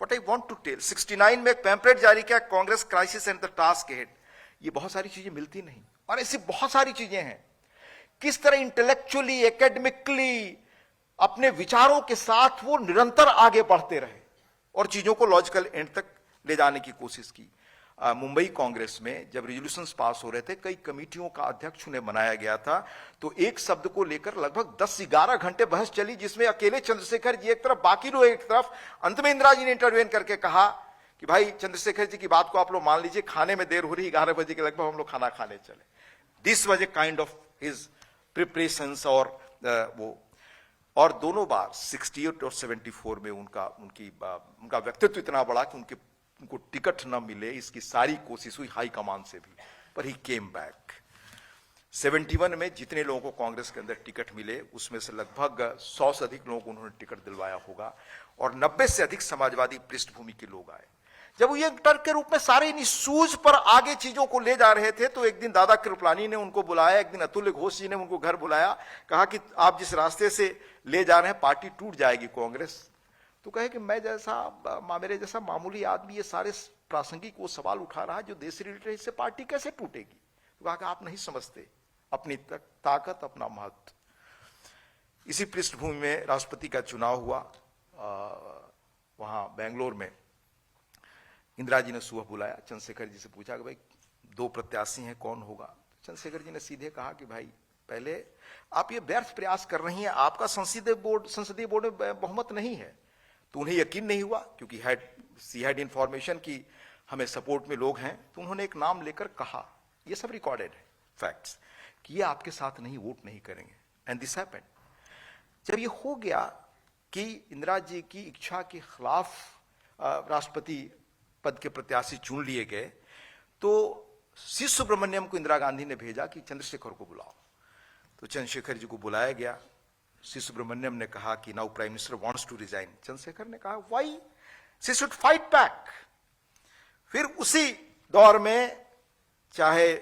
What I want to tell, 69 में एक पैम्पलेट जारी किया, Congress crisis and the task ahead. ये बहुत सारी चीजें मिलती नहीं और ऐसी बहुत सारी चीजें हैं। किस तरह इंटेलेक्चुअली, एकेडमिकली अपने विचारों के साथ वो निरंतर आगे बढ़ते रहे और चीजों को लॉजिकल एंड तक ले जाने की कोशिश की। मुंबई कांग्रेस में जब रेजोल्यूशंस पास हो रहे थे, कई कमेटियों का अध्यक्ष उन्हें बनाया गया था, तो एक शब्द को लेकर लगभग 10-11 घंटे बहस चली, जिसमें अकेले चंद्रशेखर जी एक तरफ, बाकी लोग एक तरफ। अंत में इंदिरा जी ने इंटरवेन करके कहा कि भाई चंद्रशेखर जी की बात को आप लोग मान लीजिए, खाने में देर हो रही, 11 बजे के लगभग हम लोग खाना खाने चले। This was a kind of his preparations. और दोनों बार 68 और 74 में उनका व्यक्तित्व इतना बड़ा कि उनको टिकट न मिले, इसकी सारी कोशिश हुई हाई कमान से भी, पर ही केम बैक। 71 में जितने लोगों को कांग्रेस के अंदर टिकट मिले उसमें से लगभग 100 से अधिक लोगों को उन्होंने टिकट दिलवाया होगा और 90 से अधिक समाजवादी पृष्ठभूमि के लोग आए। जब वो यंग टर्क के रूप में सारे इन इश्यूज पर आगे चीजों को ले जा रहे थे, तो एक दिन दादा कृपलानी ने उनको बुलाया, एक दिन अतुल्य घोष जी ने उनको घर बुलाया, कहा कि आप जिस रास्ते से ले जा रहे हैं पार्टी टूट जाएगी कांग्रेस। तो कहे कि मेरे जैसा मामूली आदमी ये सारे प्रासंगिक वो सवाल उठा रहा है जो देश रिलेटेड है, इससे पार्टी कैसे टूटेगी। तो कहा कि आप नहीं समझते अपनी ताकत, अपना महत्व। इसी पृष्ठभूमि में राष्ट्रपति का चुनाव हुआ वहां बेंगलोर में। इंदिरा जी ने सुबह बुलाया, चंद्रशेखर जी से पूछा कि भाई 2 प्रत्याशी हैं, कौन होगा। चंद्रशेखर जी ने सीधे कहा कि भाई पहले आप ये व्यर्थ प्रयास कर रही हैं, आपका संसदीय बोर्ड में बहुमत नहीं है। तो उन्हें यकीन नहीं हुआ क्योंकि सी हैड इंफॉर्मेशन कि हमें सपोर्ट में लोग हैं। तो उन्होंने एक नाम लेकर कहा, ये सब रिकॉर्डेड है फैक्ट्स, कि ये आपके साथ नहीं, वोट नहीं करेंगे। And this happened. जब ये हो गया कि इंदिरा जी की इच्छा के खिलाफ राष्ट्रपति पद के प्रत्याशी चुन लिए गए, तो सी सुब्रमण्यम को इंदिरा गांधी ने भेजा कि चंद्रशेखर को बुलाओ। तो चंद्रशेखर जी को बुलाया गया। सी सुब्रमण्यम ने कहा कि now prime minister wants to resign. Chandrashekhar ने कहा why, she should fight back. फिर उसी दौर में चाहे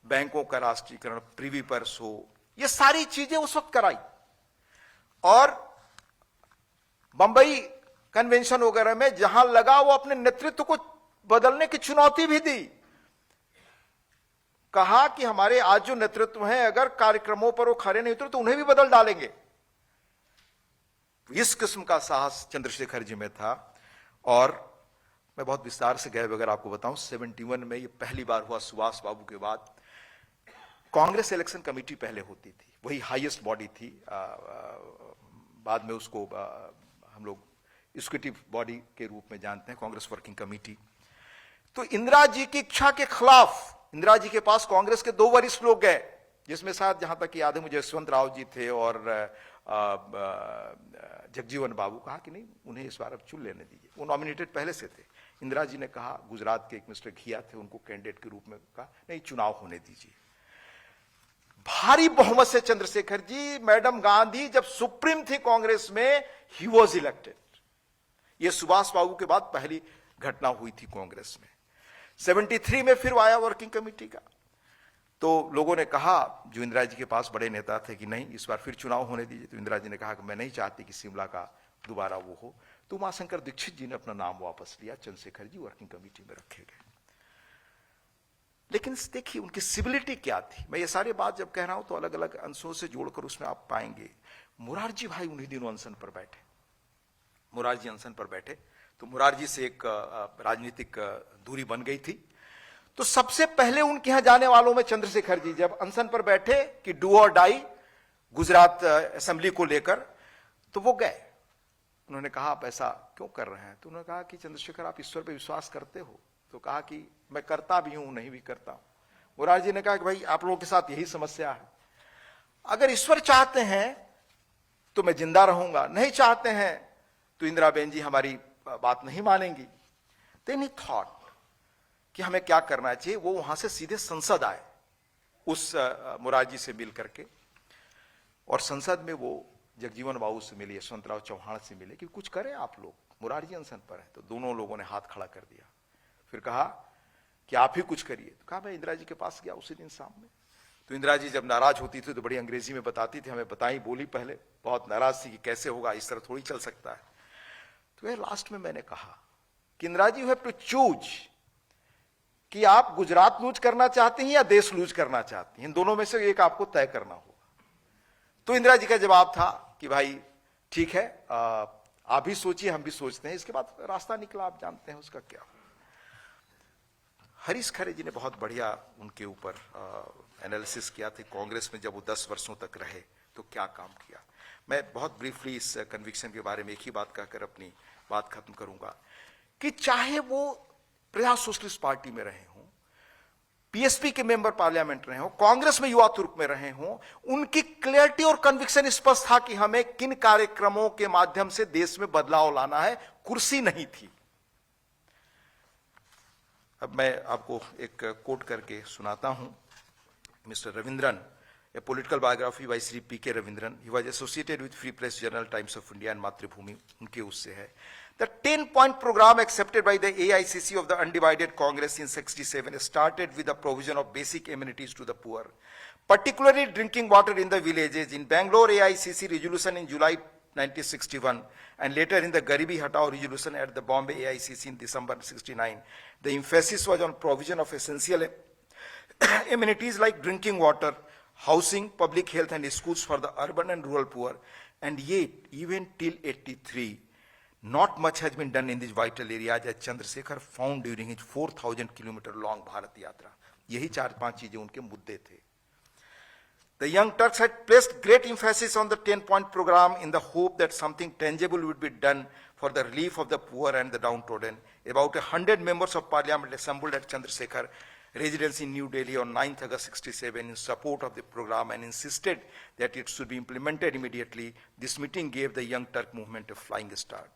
बैंकों का राष्ट्रीयकरण, प्रिवी पर्स हो, ये सारी चीजें उस वक्त कराई और बंबई कन्वेंशन वगैरह में जहां लगा वो अपने नेतृत्व को बदलने की चुनौती भी दी। कहा कि हमारे आज जो नेतृत्व हैं अगर कार्यक्रमों पर वो खड़े नहीं उतरे तो उन्हें भी बदल डालेंगे। इस किस्म का साहस चंद्रशेखर जी में था। और मैं बहुत विस्तार से गए वगैरह आपको बताऊं, 71 में ये पहली बार हुआ सुभाष बाबू के बाद। कांग्रेस इलेक्शन कमेटी पहले होती थी, वही हाईएस्ट बॉडी थी। बाद में उसको हम लोग एग्जीक्यूटिव बॉडी के रूप में जानते हैं, कांग्रेस वर्किंग कमेटी। तो इंदिरा जी की इच्छा के खिलाफ इंदिरा जी के पास कांग्रेस के 2 वरिष्ठ लोग गए, जिसमें शायद जहां तक याद है मुझे यशवंत राव जी थे और जगजीवन बाबू। कहा कि नहीं, उन्हें इस बार अब चुन लेने दीजिए, वो नॉमिनेटेड पहले से थे। इंदिरा जी ने कहा, गुजरात के एक मिस्टर घिया थे, उनको कैंडिडेट के रूप में कहा नहीं, चुनाव होने दीजिए। भारी बहुमत से चंद्रशेखर जी, मैडम गांधी जब सुप्रीम थी कांग्रेस में, ही वॉज इलेक्टेड। यह सुभाष बाबू के बाद पहली घटना हुई थी कांग्रेस में। 73 में फिर आया वर्किंग कमेटी का, तो लोगों ने कहा, जो इंदिरा जी के पास बड़े नेता थे, कि नहीं इस बार फिर चुनाव होने दीजिए। तो इंदिरा जी ने कहा कि मैं नहीं चाहती कि शिमला का दोबारा वो हो। तो उमाशंकर दीक्षित जी ने अपना नाम वापस लिया, चंद्रशेखर जी वर्किंग कमेटी में रखे गए। लेकिन देखिए उनकी सिविलिटी क्या थी। मैं ये सारी बात जब कह रहा हूं तो अलग अलग अंशों से जोड़कर उसमें आप पाएंगे। मुरारजी भाई उन्हीं दिनों अनशन पर बैठे, मुरारजी अनशन पर बैठे, तो मुरारजी से एक राजनीतिक दूरी बन गई थी। तो सबसे पहले उनके यहां जाने वालों में चंद्रशेखर जी जब अनशन पर बैठे कि डू और डाई गुजरात असेंबली को लेकर, तो वो गए। उन्होंने कहा आप ऐसा क्यों कर रहे हैं? तो उन्होंने कहा कि चंद्रशेखर आप ईश्वर पे विश्वास करते हो? तो कहा कि मैं करता भी हूं, नहीं भी करता हूं। मुरारजी ने कहा कि भाई आप लोगों के साथ यही समस्या है, अगर ईश्वर चाहते हैं तो मैं जिंदा रहूंगा, नहीं चाहते हैं तो इंदिरा बेन जी हमारी बात नहीं मानेंगी। देन ही थॉट कि हमें क्या करना चाहिए। वो वहां से सीधे संसद आए उस मुरारजी से मिल करके, और संसद में वो जगजीवन बाबू से मिले, यशवंतराव चौहान से मिले कि कुछ करें आप लोग, मुरारजी अनशन पर है। तो दोनों लोगों ने हाथ खड़ा कर दिया। फिर कहा कि आप ही कुछ करिए। तो कहा मैं इंदिरा जी के पास गया उसी दिन शाम में। तो इंदिरा जी जब नाराज होती थी तो बड़ी अंग्रेजी में बताती थी, हमें बताई, बोली पहले, बहुत नाराज थी कि कैसे होगा, इस तरह थोड़ी चल सकता है। तो लास्ट में मैंने कहा कि Indira ji you have to choose कि आप गुजरात लूज करना चाहती हैं या देश लूज करना चाहती हैं, इन दोनों में से एक आपको तय करना होगा। तो इंदिरा जी का जवाब था कि भाई ठीक है, आप भी सोचिए, हम भी सोचते हैं। इसके बाद रास्ता निकला, आप जानते हैं उसका क्या। हरीश खरे जी ने बहुत बढ़िया उनके ऊपर एनालिसिस किया था, कांग्रेस में जब वो 10 वर्षों तक रहे तो क्या काम किया। मैं बहुत ब्रीफली इस कन्विक्शन के बारे में एक ही बात कहकर अपनी बात खत्म करूंगा कि चाहे वो प्रजा सोशलिस्ट पार्टी में रहे हों, पीएसपी के मेंबर पार्लियामेंट रहे हों, कांग्रेस में युवा तुर्क में रहे हों, उनकी क्लैरिटी और कन्विक्शन स्पष्ट था कि हमें किन कार्यक्रमों के माध्यम से देश में बदलाव लाना है, कुर्सी नहीं थी। अब मैं आपको एक कोट करके सुनाता हूं, mister Ravindran, a political biography by Sri P.K. Ravindran. He was associated with Free Press Journal, Times of India and Mathrubhumi. उनके उससे है। The 10-point program accepted by the AICC of the Undivided Congress in 67 started with the provision of basic amenities to the poor, particularly drinking water in the villages. In Bangalore, AICC resolution in July 1961 and later in the Garibi Hatao resolution at the Bombay AICC in December 69, the emphasis was on provision of essential amenities like drinking water, housing, public health and schools for the urban and rural poor. And yet, even till 83, not much has been done in these vital areas as Chandrasekhar found during his 4,000 kilometer long Bharat Yatra. यही 4-5 चीजें उनके मुद्दे थे। The Young Turks had placed great emphasis on the 10-point program in the hope that something tangible would be done for the relief of the poor and the downtrodden. About 100 members of parliament assembled at Chandrasekhar residence in New Delhi on 9th August 67 in support of the program and insisted that it should be implemented immediately. This meeting gave the Young Turk movement a flying start.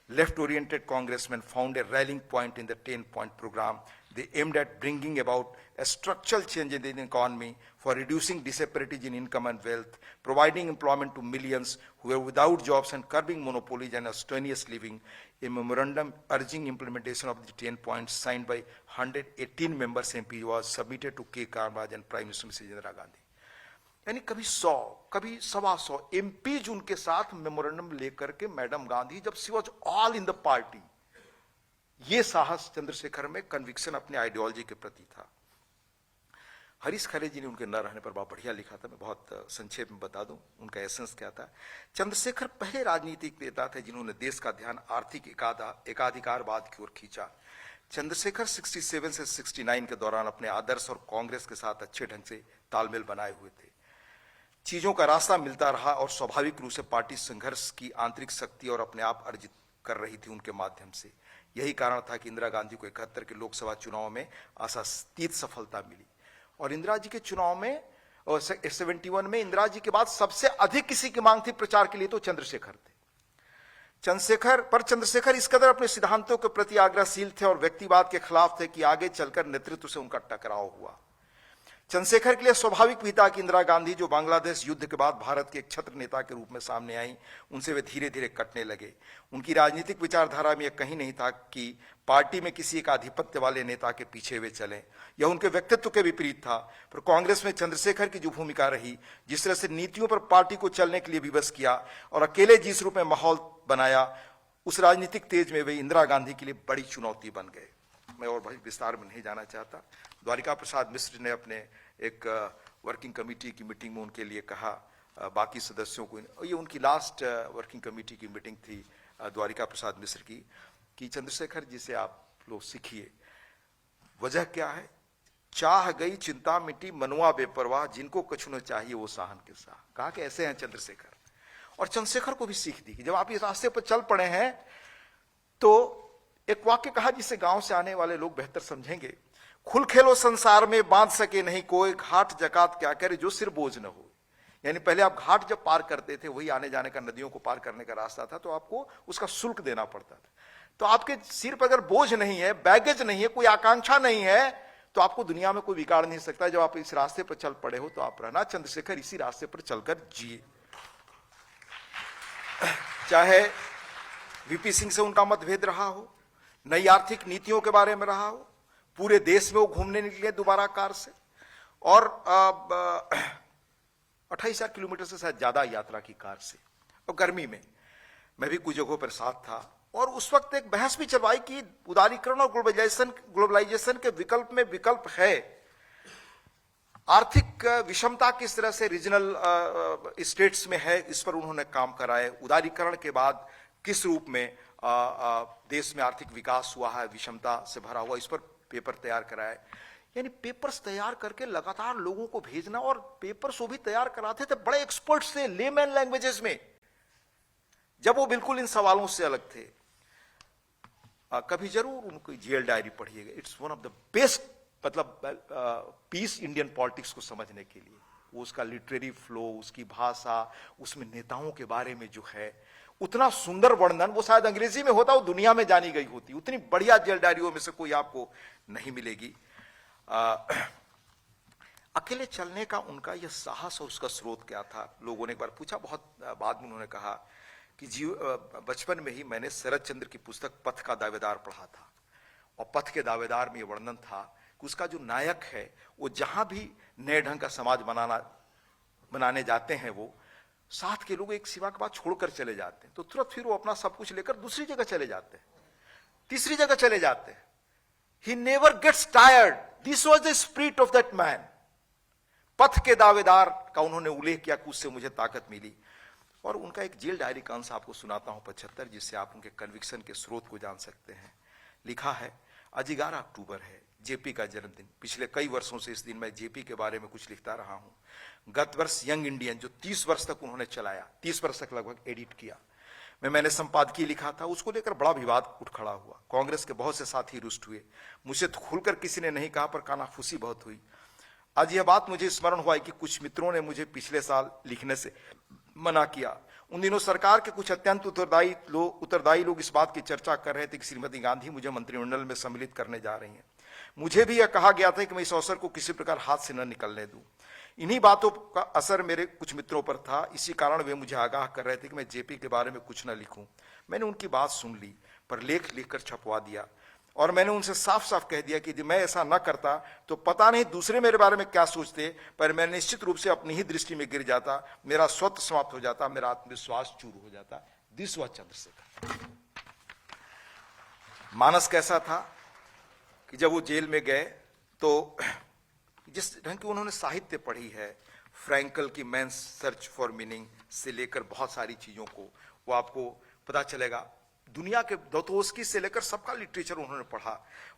Left-oriented congressmen found a rallying point in the 10-point program. They aimed at bringing about a structural change in the economy for reducing disparities in income and wealth, providing employment to millions who were without jobs and curbing monopolies and strenuous living. A memorandum urging implementation of the 10 points signed by 118 members MP was submitted to K. Karnwaj and Prime Minister Mrs. Indira Gandhi. यानी कभी 100, कभी 125 एमपीज उनके साथ मेमोरेंडम लेकर के मैडम गांधी, जब she was all in the party, ये साहस चंद्रशेखर में, कन्विक्शन अपने आइडियोलॉजी के प्रति था। हरीश खरे जी ने उनके न रहने पर बहुत बढ़िया लिखा था, मैं बहुत संक्षेप में बता दूं उनका एसेंस क्या था। चंद्रशेखर पहले राजनीतिक नेता थे जिन्होंने देश का ध्यान आर्थिक एकाधिकारवाद की ओर खींचा। चंद्रशेखर 67 से 69 के दौरान अपने आदर्श और कांग्रेस के साथ अच्छे ढंग से तालमेल बनाए हुए थे। चीजों का रास्ता मिलता रहा और स्वाभाविक रूप से पार्टी संघर्ष की आंतरिक शक्ति और अपने आप अर्जित कर रही थी उनके माध्यम से। यही कारण था कि इंदिरा गांधी को 71 के लोकसभा चुनाव में आशातीत सफलता मिली और इंदिरा जी के चुनाव में और 71 में इंदिरा जी के बाद सबसे अधिक किसी की मांग थी प्रचार के लिए तो चंद्रशेखर थे। चंद्रशेखर इस कदर अपने सिद्धांतों के प्रति आग्रहशील थे और व्यक्तिवाद के खिलाफ थे कि आगे चलकर नेतृत्व से उनका टकराव हुआ। चंद्रशेखर के लिए स्वाभाविक भी था कि इंदिरा गांधी जो बांग्लादेश युद्ध के बाद भारत के एक छत्र नेता के रूप में सामने आई, उनसे वे धीरे धीरे कटने लगे। उनकी राजनीतिक विचारधारा में यह कहीं नहीं था कि पार्टी में किसी एक आधिपत्य वाले नेता के पीछे वे चलें। यह उनके व्यक्तित्व के विपरीत था। पर कांग्रेस में चंद्रशेखर की जो भूमिका रही, जिस तरह से नीतियों पर पार्टी को चलने के लिए विवश किया और अकेले जिस रूप में माहौल बनाया, उस राजनीतिक तेज में वे इंदिरा गांधी के लिए बड़ी चुनौती बन गए। मैं और भाई विस्तार में नहीं जाना चाहता। द्वारिका प्रसाद मिश्र ने अपने एक वर्किंग कमेटी की मीटिंग में उनके लिए कहा, बाकी सदस्यों को, ये उनकी लास्ट वर्किंग कमेटी की मीटिंग थी द्वारिका प्रसाद मिश्र की, कि चंद्रशेखर जी से आप लोग सीखिए। वजह क्या है? चाह गई चिंता मिटी मनुआ बेपरवाह, जिनको कछु न चाहिए वो साहन के साह। कहा कि ऐसे हैं चंद्रशेखर। और चंद्रशेखर को भी सीख दी कि जब आप इस रास्ते पर चल पड़े हैं तो एक वाक्य कहा जिसे गांव से आने वाले लोग बेहतर समझेंगे, खुल खेलो संसार में बांध सके नहीं कोई, घाट जकात क्या करे जो सिर बोझ न हो। यानी पहले आप घाट जब पार करते थे, वही आने जाने का, नदियों को पार करने का रास्ता था, तो आपको उसका शुल्क देना पड़ता था। तो आपके सिर पर अगर बोझ नहीं है, बैगेज नहीं है, कोई आकांक्षा नहीं है, तो आपको दुनिया में कोई बिगाड़ नहीं सकता। जब आप इस रास्ते पर चल पड़े हो तो आप रहना। चंद्रशेखर इसी रास्ते पर चलकर जिए। चाहे वीपी सिंह से उनका मतभेद रहा हो, नई आर्थिक नीतियों के बारे में रहा हो, पूरे देश में वो घूमने निकले दोबारा कार से, और 28,000 किलोमीटर से शायद ज्यादा यात्रा की कार से, और गर्मी में मैं भी कुछ जगहों पर साथ था। और उस वक्त एक बहस भी चलवाई कि उदारीकरण और ग्लोबलाइजेशन के विकल्प में विकल्प है। आर्थिक विषमता किस तरह से रीजनल स्टेट्स में है, इस पर उन्होंने काम कराए। उदारीकरण के बाद किस रूप में देश में आर्थिक विकास हुआ है, विषमता से भरा हुआ, इस पर पेपर तैयार कराए। यानी पेपर्स तैयार करके लगातार लोगों को भेजना, और पेपर्स वो भी तैयार कराते थे बड़े एक्सपर्ट्स थे, लेमैन लैंग्वेजेस में, जब वो बिल्कुल इन सवालों से अलग थे। कभी जरूर उनको जेल डायरी पढ़िएगा। It's one of the best, मतलब पीस इंडियन पॉलिटिक्स को समझने के लिए। वो उसका लिटरेरी फ्लो, उसकी भाषा, उसमें नेताओं के बारे में जो है उतना सुंदर वर्णन, वो शायद अंग्रेजी में होता, वो दुनिया में जानी गई होती। उतनी बढ़िया जेल डायरियों में से कोई आपको नहीं मिलेगी। अकेले चलने का उनका यह साहस और उसका स्रोत क्या था? लोगों ने एक बार पूछा, बहुत बाद में उन्होंने कहा कि बचपन में ही मैंने शरद चंद्र की पुस्तक पथ का दावेदार पढ़ा था, और पथ के दावेदार में यह वर्णन था कि उसका जो नायक है वो जहां भी नए ढंग का समाज बनाने जाते हैं, वो साथ के लोग एक सिवा के बाद छोड़कर चले जाते हैं, तो तुरंत फिर वो अपना सब कुछ लेकर दूसरी जगह चले जाते हैं, तीसरी जगह चले जाते हैं। He never gets tired. This was the spirit of that man. पथ के दावेदार का उन्होंने उल्लेख किया कि उससे मुझे ताकत मिली। और उनका एक जेल डायरी का अंश आपको सुनाता हूं 75, जिससे आप उनके कन्विक्शन के स्रोत को जान सकते हैं। लिखा है, आज 11 अक्टूबर है, जेपी का जन्मदिन। पिछले कई वर्षों से इस दिन मैं जेपी के बारे में कुछ लिखता रहा हूं। गत वर्ष यंग इंडियन, जो 30 वर्ष तक उन्होंने चलाया, 30 वर्ष तक लगभग एडिट किया, मैंने संपादकीय लिखा था, उसको लेकर बड़ा विवाद उठ खड़ा हुआ। कांग्रेस के बहुत से साथी रुष्ट हुए। मुझे तो खुलकर किसी ने नहीं कहा, पर कानाफूसी बहुत हुई। आज यह बात मुझे स्मरण हुआ कि कुछ मित्रों ने मुझे पिछले साल लिखने से मना किया। उन दिनों सरकार के कुछ अत्यंत उत्तरदायी लोग इस बात की चर्चा कर रहे थे कि श्रीमती गांधी मुझे मंत्रिमंडल में सम्मिलित करने जा रही हैं। मुझे भी यह कहा गया था कि मैं इस अवसर को किसी प्रकार हाथ से न निकलने दूं। इन्हीं बातों का असर मेरे कुछ मित्रों पर था। इसी कारण वे मुझे आगाह कर रहे थे कि मैं जेपी के बारे में कुछ न लिखूं। मैंने उनकी बात सुन ली, पर लेख लिखकर छपवा दिया, और मैंने उनसे साफ साफ कह दिया कि यदि मैं ऐसा न करता तो पता नहीं दूसरे मेरे बारे में क्या सोचते, पर मैं निश्चित रूप से अपनी ही दृष्टि में गिर जाता, मेरा स्वत्व समाप्त हो जाता, मेरा आत्मविश्वास चूर हो जाता। This was Chandrashekhar. मानस कैसा था कि जब वो जेल में गए तो जिस ढंग की उन्होंने साहित्य पढ़ी है, फ्रैंकल की मैन्स सर्च फॉर मीनिंग से लेकर बहुत सारी चीजों को, वो आपको पता चलेगा। दुनिया के दोस्तोवस्की से लेकर सबका लिटरेचर उन्होंने पढ़ा।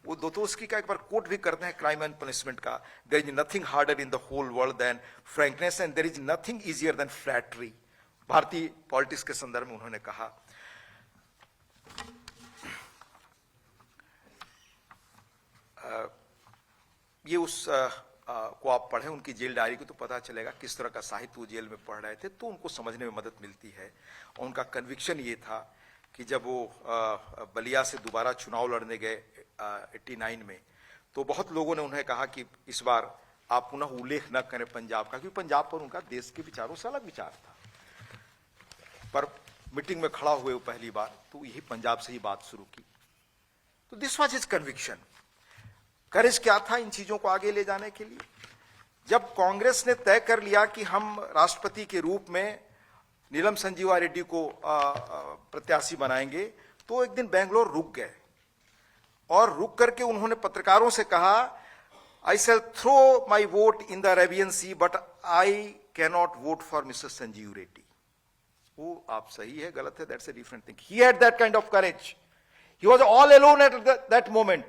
वो दोस्तोवस्की का एक बार कोट भी करते हैं क्राइम एंड पनिशमेंट का, there is nothing harder in the whole world than frankness and there is nothing easier than flattery. भारतीय पॉलिटिक्स के संदर्भ में उन्होंने कहा। ये उस को आप पढ़ें उनकी जेल डायरी को तो पता चलेगा किस तरह का साहित्य वो जेल में पढ़ रहे थे, तो उनको समझने में मदद मिलती है। और उनका कन्विक्शन ये था कि जब वो बलिया से दोबारा चुनाव लड़ने गए 89 में, तो बहुत लोगों ने उन्हें कहा कि इस बार आप पुनः उल्लेख न करें पंजाब का, क्योंकि पंजाब पर उनका देश के विचारों से अलग विचार था। पर मीटिंग में खड़ा हुए वो पहली बार, तो यही पंजाब से ही बात शुरू की। तो दिस वाज हिज कन्विक्शन। करेज क्या था इन चीजों को आगे ले जाने के लिए? जब कांग्रेस ने तय कर लिया कि हम राष्ट्रपति के रूप में नीलम संजीवा रेड्डी को प्रत्याशी बनाएंगे, तो एक दिन बेंगलोर रुक गए और रुक करके उन्होंने पत्रकारों से कहा, I shall throw my vote in the Arabian sea but I can not vote for mister Sanjiva Reddy. वो आप सही है गलत है, that's a different thing. He had that kind of courage. He was all alone at that moment,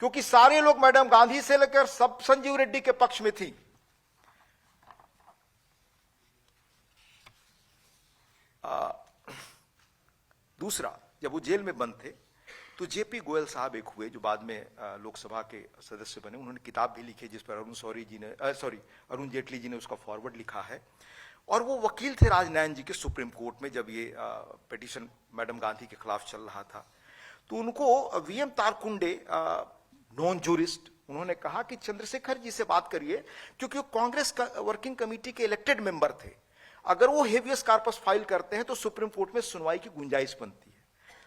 क्योंकि सारे लोग मैडम गांधी से लेकर सब संजीव रेड्डी के पक्ष में थी। दूसरा, जब वो जेल में बंद थे तो जेपी गोयल साहब एक हुए जो बाद में लोकसभा के सदस्य बने। उन्होंने किताब भी लिखी जिस पर अरुण जेटली जी ने उसका फॉरवर्ड लिखा है। और वो वकील थे राजनयन जी के सुप्रीम कोर्ट में, जब ये पिटीशन मैडम गांधी के खिलाफ चल रहा था। तो उनको वीएम तारकुंडे, नॉन जूरिस्ट, उन्होंने कहा कि चंद्रशेखर जी से बात करिए, क्योंकि वो कांग्रेस वर्किंग कमेटी के इलेक्टेड मेंबर थे। अगर वो हेवियस कार्पस फाइल करते हैं तो सुप्रीम कोर्ट में सुनवाई की गुंजाइश बनती है।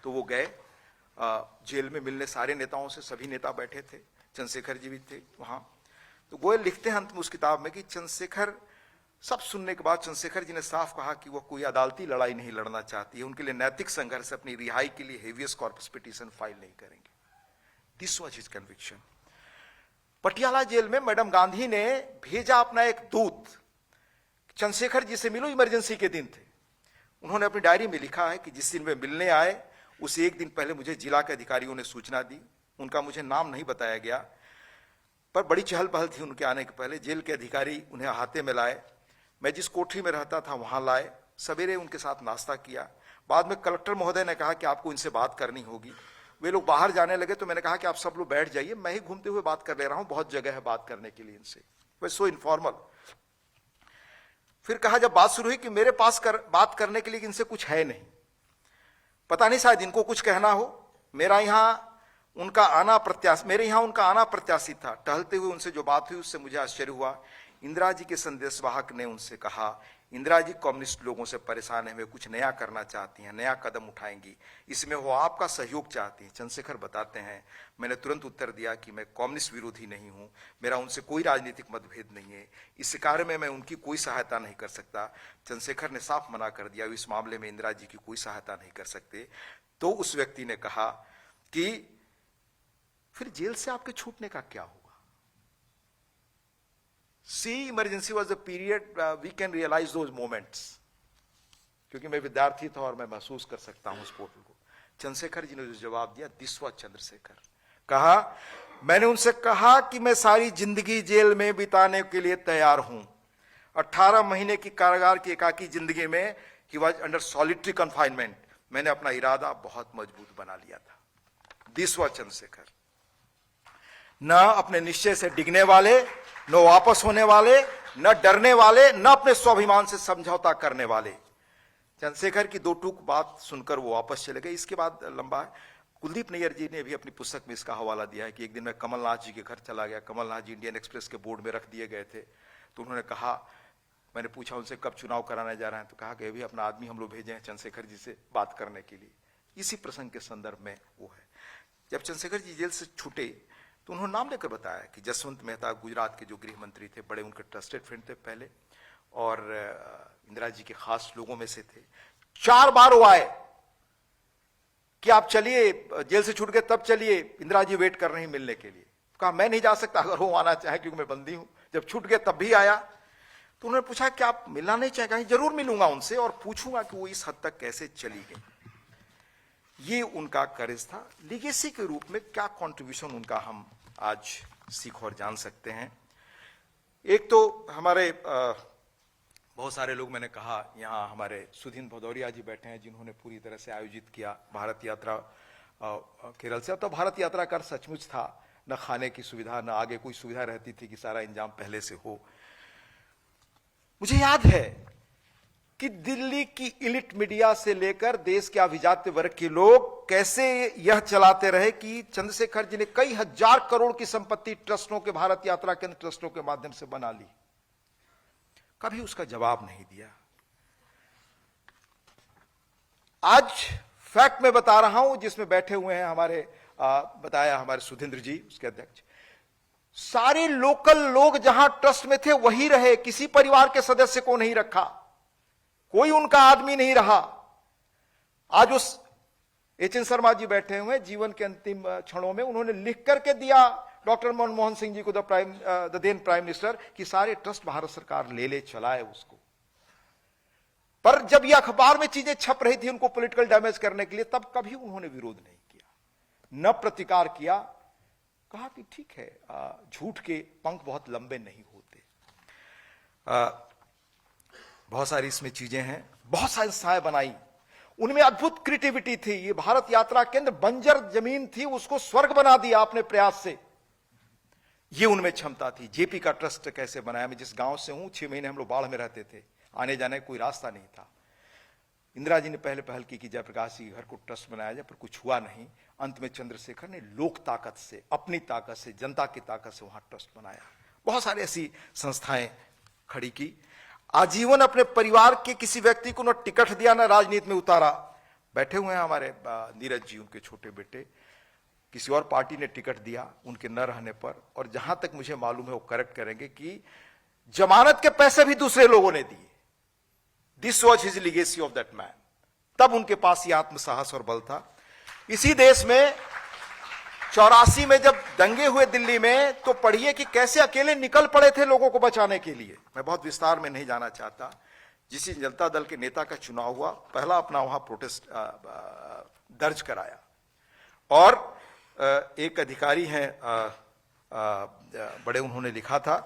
तो वो गए जेल में मिलने सारे नेताओं से, सभी नेता बैठे थे, चंद्रशेखर जी भी थे वहां। तो गोयल लिखते हैं अंत में उस किताब में कि चंद्रशेखर, सब सुनने के बाद चंद्रशेखर जी ने साफ कहा कि वह कोई अदालती लड़ाई नहीं लड़ना चाहती है, उनके लिए नैतिक संघर्ष, अपनी रिहाई के लिए हेवियस कॉर्पस पिटीशन फाइल नहीं करेंगे। This was his conviction. Patiala jail में मैडम गांधी ने भेजा अपना एक दूत, चंद्रशेखर जी से मिलो, इमरजेंसी के दिन थे। उन्होंने अपनी डायरी में लिखा है कि जिस दिन वे मिलने आए उसे एक दिन पहले मुझे जिला के अधिकारियों ने सूचना दी। उनका मुझे नाम नहीं बताया गया, पर बड़ी चहल पहल थी उनके आने के पहले। जेल के अधिकारी उन्हें अहाते में लाए, मैं जिस कोठरी में रहता था वहां लाए, सवेरे उनके साथ नाश्ता किया। बाद में कलेक्टर महोदय ने कहा कि आपको इनसे बात करनी होगी। वे लोग बाहर जाने लगे तो मैंने कहा कि आप सब लोग बैठ जाइए, मैं ही घूमते हुए बात कर ले रहा हूं, बहुत जगह है बात करने के लिए इनसे। वे सो इनफॉर्मल। फिर कहा, जब बात शुरू हुई कि मेरे पास बात करने के लिए इनसे कुछ है नहीं, पता नहीं शायद इनको कुछ कहना हो। मेरे यहाँ उनका आना प्रत्याशित था। टहलते हुए उनसे जो बात हुई उससे मुझे आश्चर्य हुआ। इंदिरा जी के संदेशवाहक ने उनसे कहा, इंदिरा जी कम्युनिस्ट लोगों से परेशान है, वे कुछ नया करना चाहती हैं, नया कदम उठाएंगी, इसमें वो आपका सहयोग चाहती हैं। चंद्रशेखर बताते हैं, मैंने तुरंत उत्तर दिया कि मैं कम्युनिस्ट विरोधी नहीं हूं, मेरा उनसे कोई राजनीतिक मतभेद नहीं है, इस कार्य में मैं उनकी कोई सहायता नहीं कर सकता। चंद्रशेखर ने साफ मना कर दिया, इस मामले में इंदिरा जी की कोई सहायता नहीं कर सकते। तो उस व्यक्ति ने कहा कि फिर जेल से आपके छूटने का क्या होगा? See, emergency was the period we can realize those moments. क्योंकि मैं विद्यार्थी था और मैं महसूस कर सकता हूं उस पोर्टल को। चंद्रशेखर जी ने जो जवाब दिया, दिस वाज चंद्रशेखर। कहा, मैंने उनसे कहा कि मैं सारी जिंदगी जेल में बिताने के लिए तैयार हूं। 18 महीने की कारागार की एकाकी जिंदगी में he was under solitary confinement. मैंने अपना इरादा बहुत मजबूत बना लिया था। This was Chandrashekhar. न अपने निश्चय से डिगने वाले, न वापस होने वाले, न डरने वाले, न अपने स्वाभिमान से समझौता करने वाले। चंद्रशेखर की दो टूक बात सुनकर वो वापस चले गए। इसके बाद लंबा है, कुलदीप नैयर जी ने भी अपनी पुस्तक में इसका हवाला दिया है कि एक दिन मैं कमलनाथ जी के घर चला गया। कमलनाथ जी इंडियन एक्सप्रेस के बोर्ड में रख दिए गए थे। तो उन्होंने कहा, मैंने पूछा उनसे कब चुनाव कराने जा रहे हैं, तो कहा कि अभी अपना आदमी हम लोग भेजे हैं चंद्रशेखर जी से बात करने के लिए। इसी प्रसंग के संदर्भ में वो है। जब चंद्रशेखर जी जेल से छूटे तो उन्होंने नाम लेकर बताया कि जसवंत मेहता गुजरात के जो गृह मंत्री थे, बड़े उनके ट्रस्टेड फ्रेंड थे पहले, और इंदिरा जी के खास लोगों में से थे। 4 बार वो आए कि आप चलिए, जेल से छूट गए तब चलिए, इंदिरा जी वेट कर रही हैं मिलने के लिए। कहा मैं नहीं जा सकता, अगर वो आना चाहे, क्योंकि मैं बंदी हूं। जब छूट गए तब भी आया। तो उन्होंने पूछा कि आप मिलना नहीं चाहेंगे? जरूर मिलूंगा उनसे और पूछूंगा कि वो इस हद तक कैसे चली गई। ये उनका करेज था। लीगेसी के रूप में क्या कंट्रीब्यूशन उनका हम आज सीख और जान सकते हैं। एक तो हमारे बहुत सारे लोग, मैंने कहा यहाँ हमारे सुधीन भदौरिया जी बैठे हैं जिन्होंने पूरी तरह से आयोजित किया भारत यात्रा केरल से। अब तो भारत यात्रा का सचमुच था, न खाने की सुविधा न आगे कोई सुविधा रहती थी कि सारा इंतजाम पहले से हो। मुझे याद है कि दिल्ली की इलिट मीडिया से लेकर देश के अभिजात्य वर्ग के लोग कैसे यह चलाते रहे कि चंद्रशेखर जी ने कई हजार करोड़ की संपत्ति ट्रस्टों के, भारत यात्रा केंद्र ट्रस्टों के माध्यम से बना ली। कभी उसका जवाब नहीं दिया। आज फैक्ट में बता रहा हूं, जिसमें बैठे हुए हैं हमारे बताया हमारे सुधींद्र जी, उसके अध्यक्ष, सारे लोकल लोग जहां ट्रस्ट में थे वही रहे, किसी परिवार के सदस्य को नहीं रखा, कोई उनका आदमी नहीं रहा। आज उस एच.एन. शर्मा जी बैठे हुए, जीवन के अंतिम क्षणों में उन्होंने लिख करके दिया डॉक्टर मनमोहन सिंह जी को, द देन प्राइम मिनिस्टर, कि सारे ट्रस्ट भारत सरकार ले ले चलाए उसको। पर जब यह अखबार में चीजें छप रही थी उनको पॉलिटिकल डैमेज करने के लिए, तब कभी उन्होंने विरोध नहीं किया, न प्रतिकार किया। कहा कि ठीक है, झूठ के पंख बहुत लंबे नहीं होते। बहुत सारी इसमें चीजें हैं, बहुत सारी संस्थाएं बनाई, उनमें अद्भुत क्रिएटिविटी थी। ये भारत यात्रा केंद्र बंजर जमीन थी, उसको स्वर्ग बना दिया अपने प्रयास से, ये उनमें क्षमता थी। जेपी का ट्रस्ट कैसे बनाया, मैं जिस गांव से हूं, 6 महीने हम लोग बाढ़ में रहते थे, आने जाने का कोई रास्ता नहीं था। इंदिरा जी ने पहले पहल की कि जयप्रकाश जी के घर को ट्रस्ट बनाया जाए, पर कुछ हुआ नहीं। अंत में चंद्रशेखर ने लोक ताकत से, अपनी ताकत से, जनता की ताकत से वहां ट्रस्ट बनाया। बहुत सारी ऐसी संस्थाएं खड़ी की। आजीवन अपने परिवार के किसी व्यक्ति को न टिकट दिया, न राजनीति में उतारा। बैठे हुए हैं हमारे नीरज जी, उनके छोटे बेटे, किसी और पार्टी ने टिकट दिया उनके न रहने पर, और जहां तक मुझे मालूम है वो करेक्ट करेंगे कि जमानत के पैसे भी दूसरे लोगों ने दिए। This was his legacy of that man. तब उनके पास यह आत्मसाहस और बल था। इसी देश में 84 में जब दंगे हुए दिल्ली में, तो पढ़िए कि कैसे अकेले निकल पड़े थे लोगों को बचाने के लिए। मैं बहुत विस्तार में नहीं जाना चाहता। जिस जनता दल के नेता का चुनाव हुआ, पहला अपना वहां प्रोटेस्ट दर्ज कराया, और एक अधिकारी हैं बड़े, उन्होंने लिखा था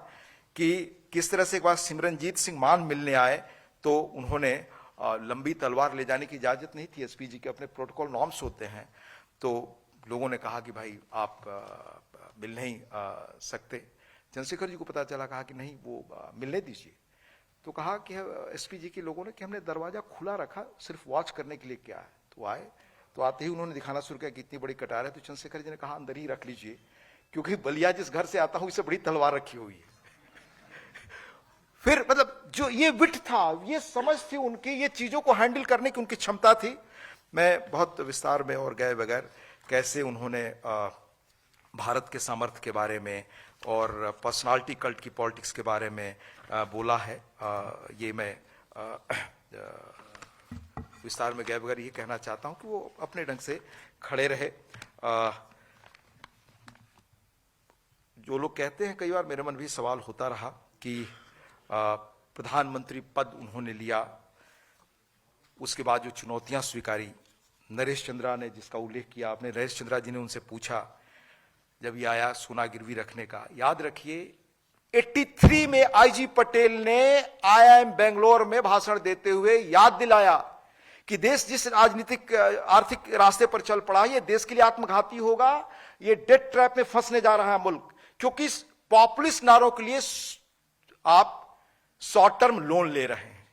कि किस तरह से एक बार सिमरनजीत सिंह मान मिलने आए तो उन्होंने लंबी तलवार ले जाने की इजाजत नहीं थी, एसपी जी के अपने प्रोटोकॉल नॉर्म्स होते हैं। तो लोगों ने कहा कि भाई आप मिल नहीं सकते। चंद्रशेखर जी को पता चला, कहा कि नहीं वो मिलने दीजिए। तो कहा कि एसपी जी के लोगों ने कि हमने दरवाजा खुला रखा, सिर्फ वॉच करने के लिए क्या है। तो आए, तो आते ही उन्होंने दिखाना शुरू किया कि इतनी बड़ी कटार है। तो चंद्रशेखर जी ने कहा अंदर ही रख लीजिए, क्योंकि बलिया जिस घर से आता हूं इससे बड़ी तलवार रखी हुई है। फिर मतलब जो ये विट था, ये समझ थी उनकी, ये चीजों को हैंडल करने की उनकी क्षमता थी। मैं बहुत विस्तार में और गए बगैर कैसे उन्होंने भारत के सामर्थ्य के बारे में और पर्सनालिटी कल्ट की पॉलिटिक्स के बारे में बोला है, ये मैं विस्तार में गए बगैर ये कहना चाहता हूं कि वो अपने ढंग से खड़े रहे। जो लोग कहते हैं, कई बार मेरे मन भी सवाल होता रहा कि प्रधानमंत्री पद उन्होंने लिया, उसके बाद जो चुनौतियां स्वीकारी, नरेश चंद्रा ने जिसका उल्लेख किया आपने, नरेश चंद्रा जी ने उनसे पूछा जब ये आया सोना गिरवी रखने का, याद रखिए 83 में आईजी पटेल ने आईआईएम बेंगलोर में भाषण देते हुए याद दिलाया कि देश जिस राजनीतिक आर्थिक रास्ते पर चल पड़ा, ये देश के लिए आत्मघाती होगा, ये डेट ट्रैप में फंसने जा रहा है मुल्क, क्योंकि पॉपुलिस्ट नारों के लिए आप शॉर्ट टर्म लोन ले रहे हैं।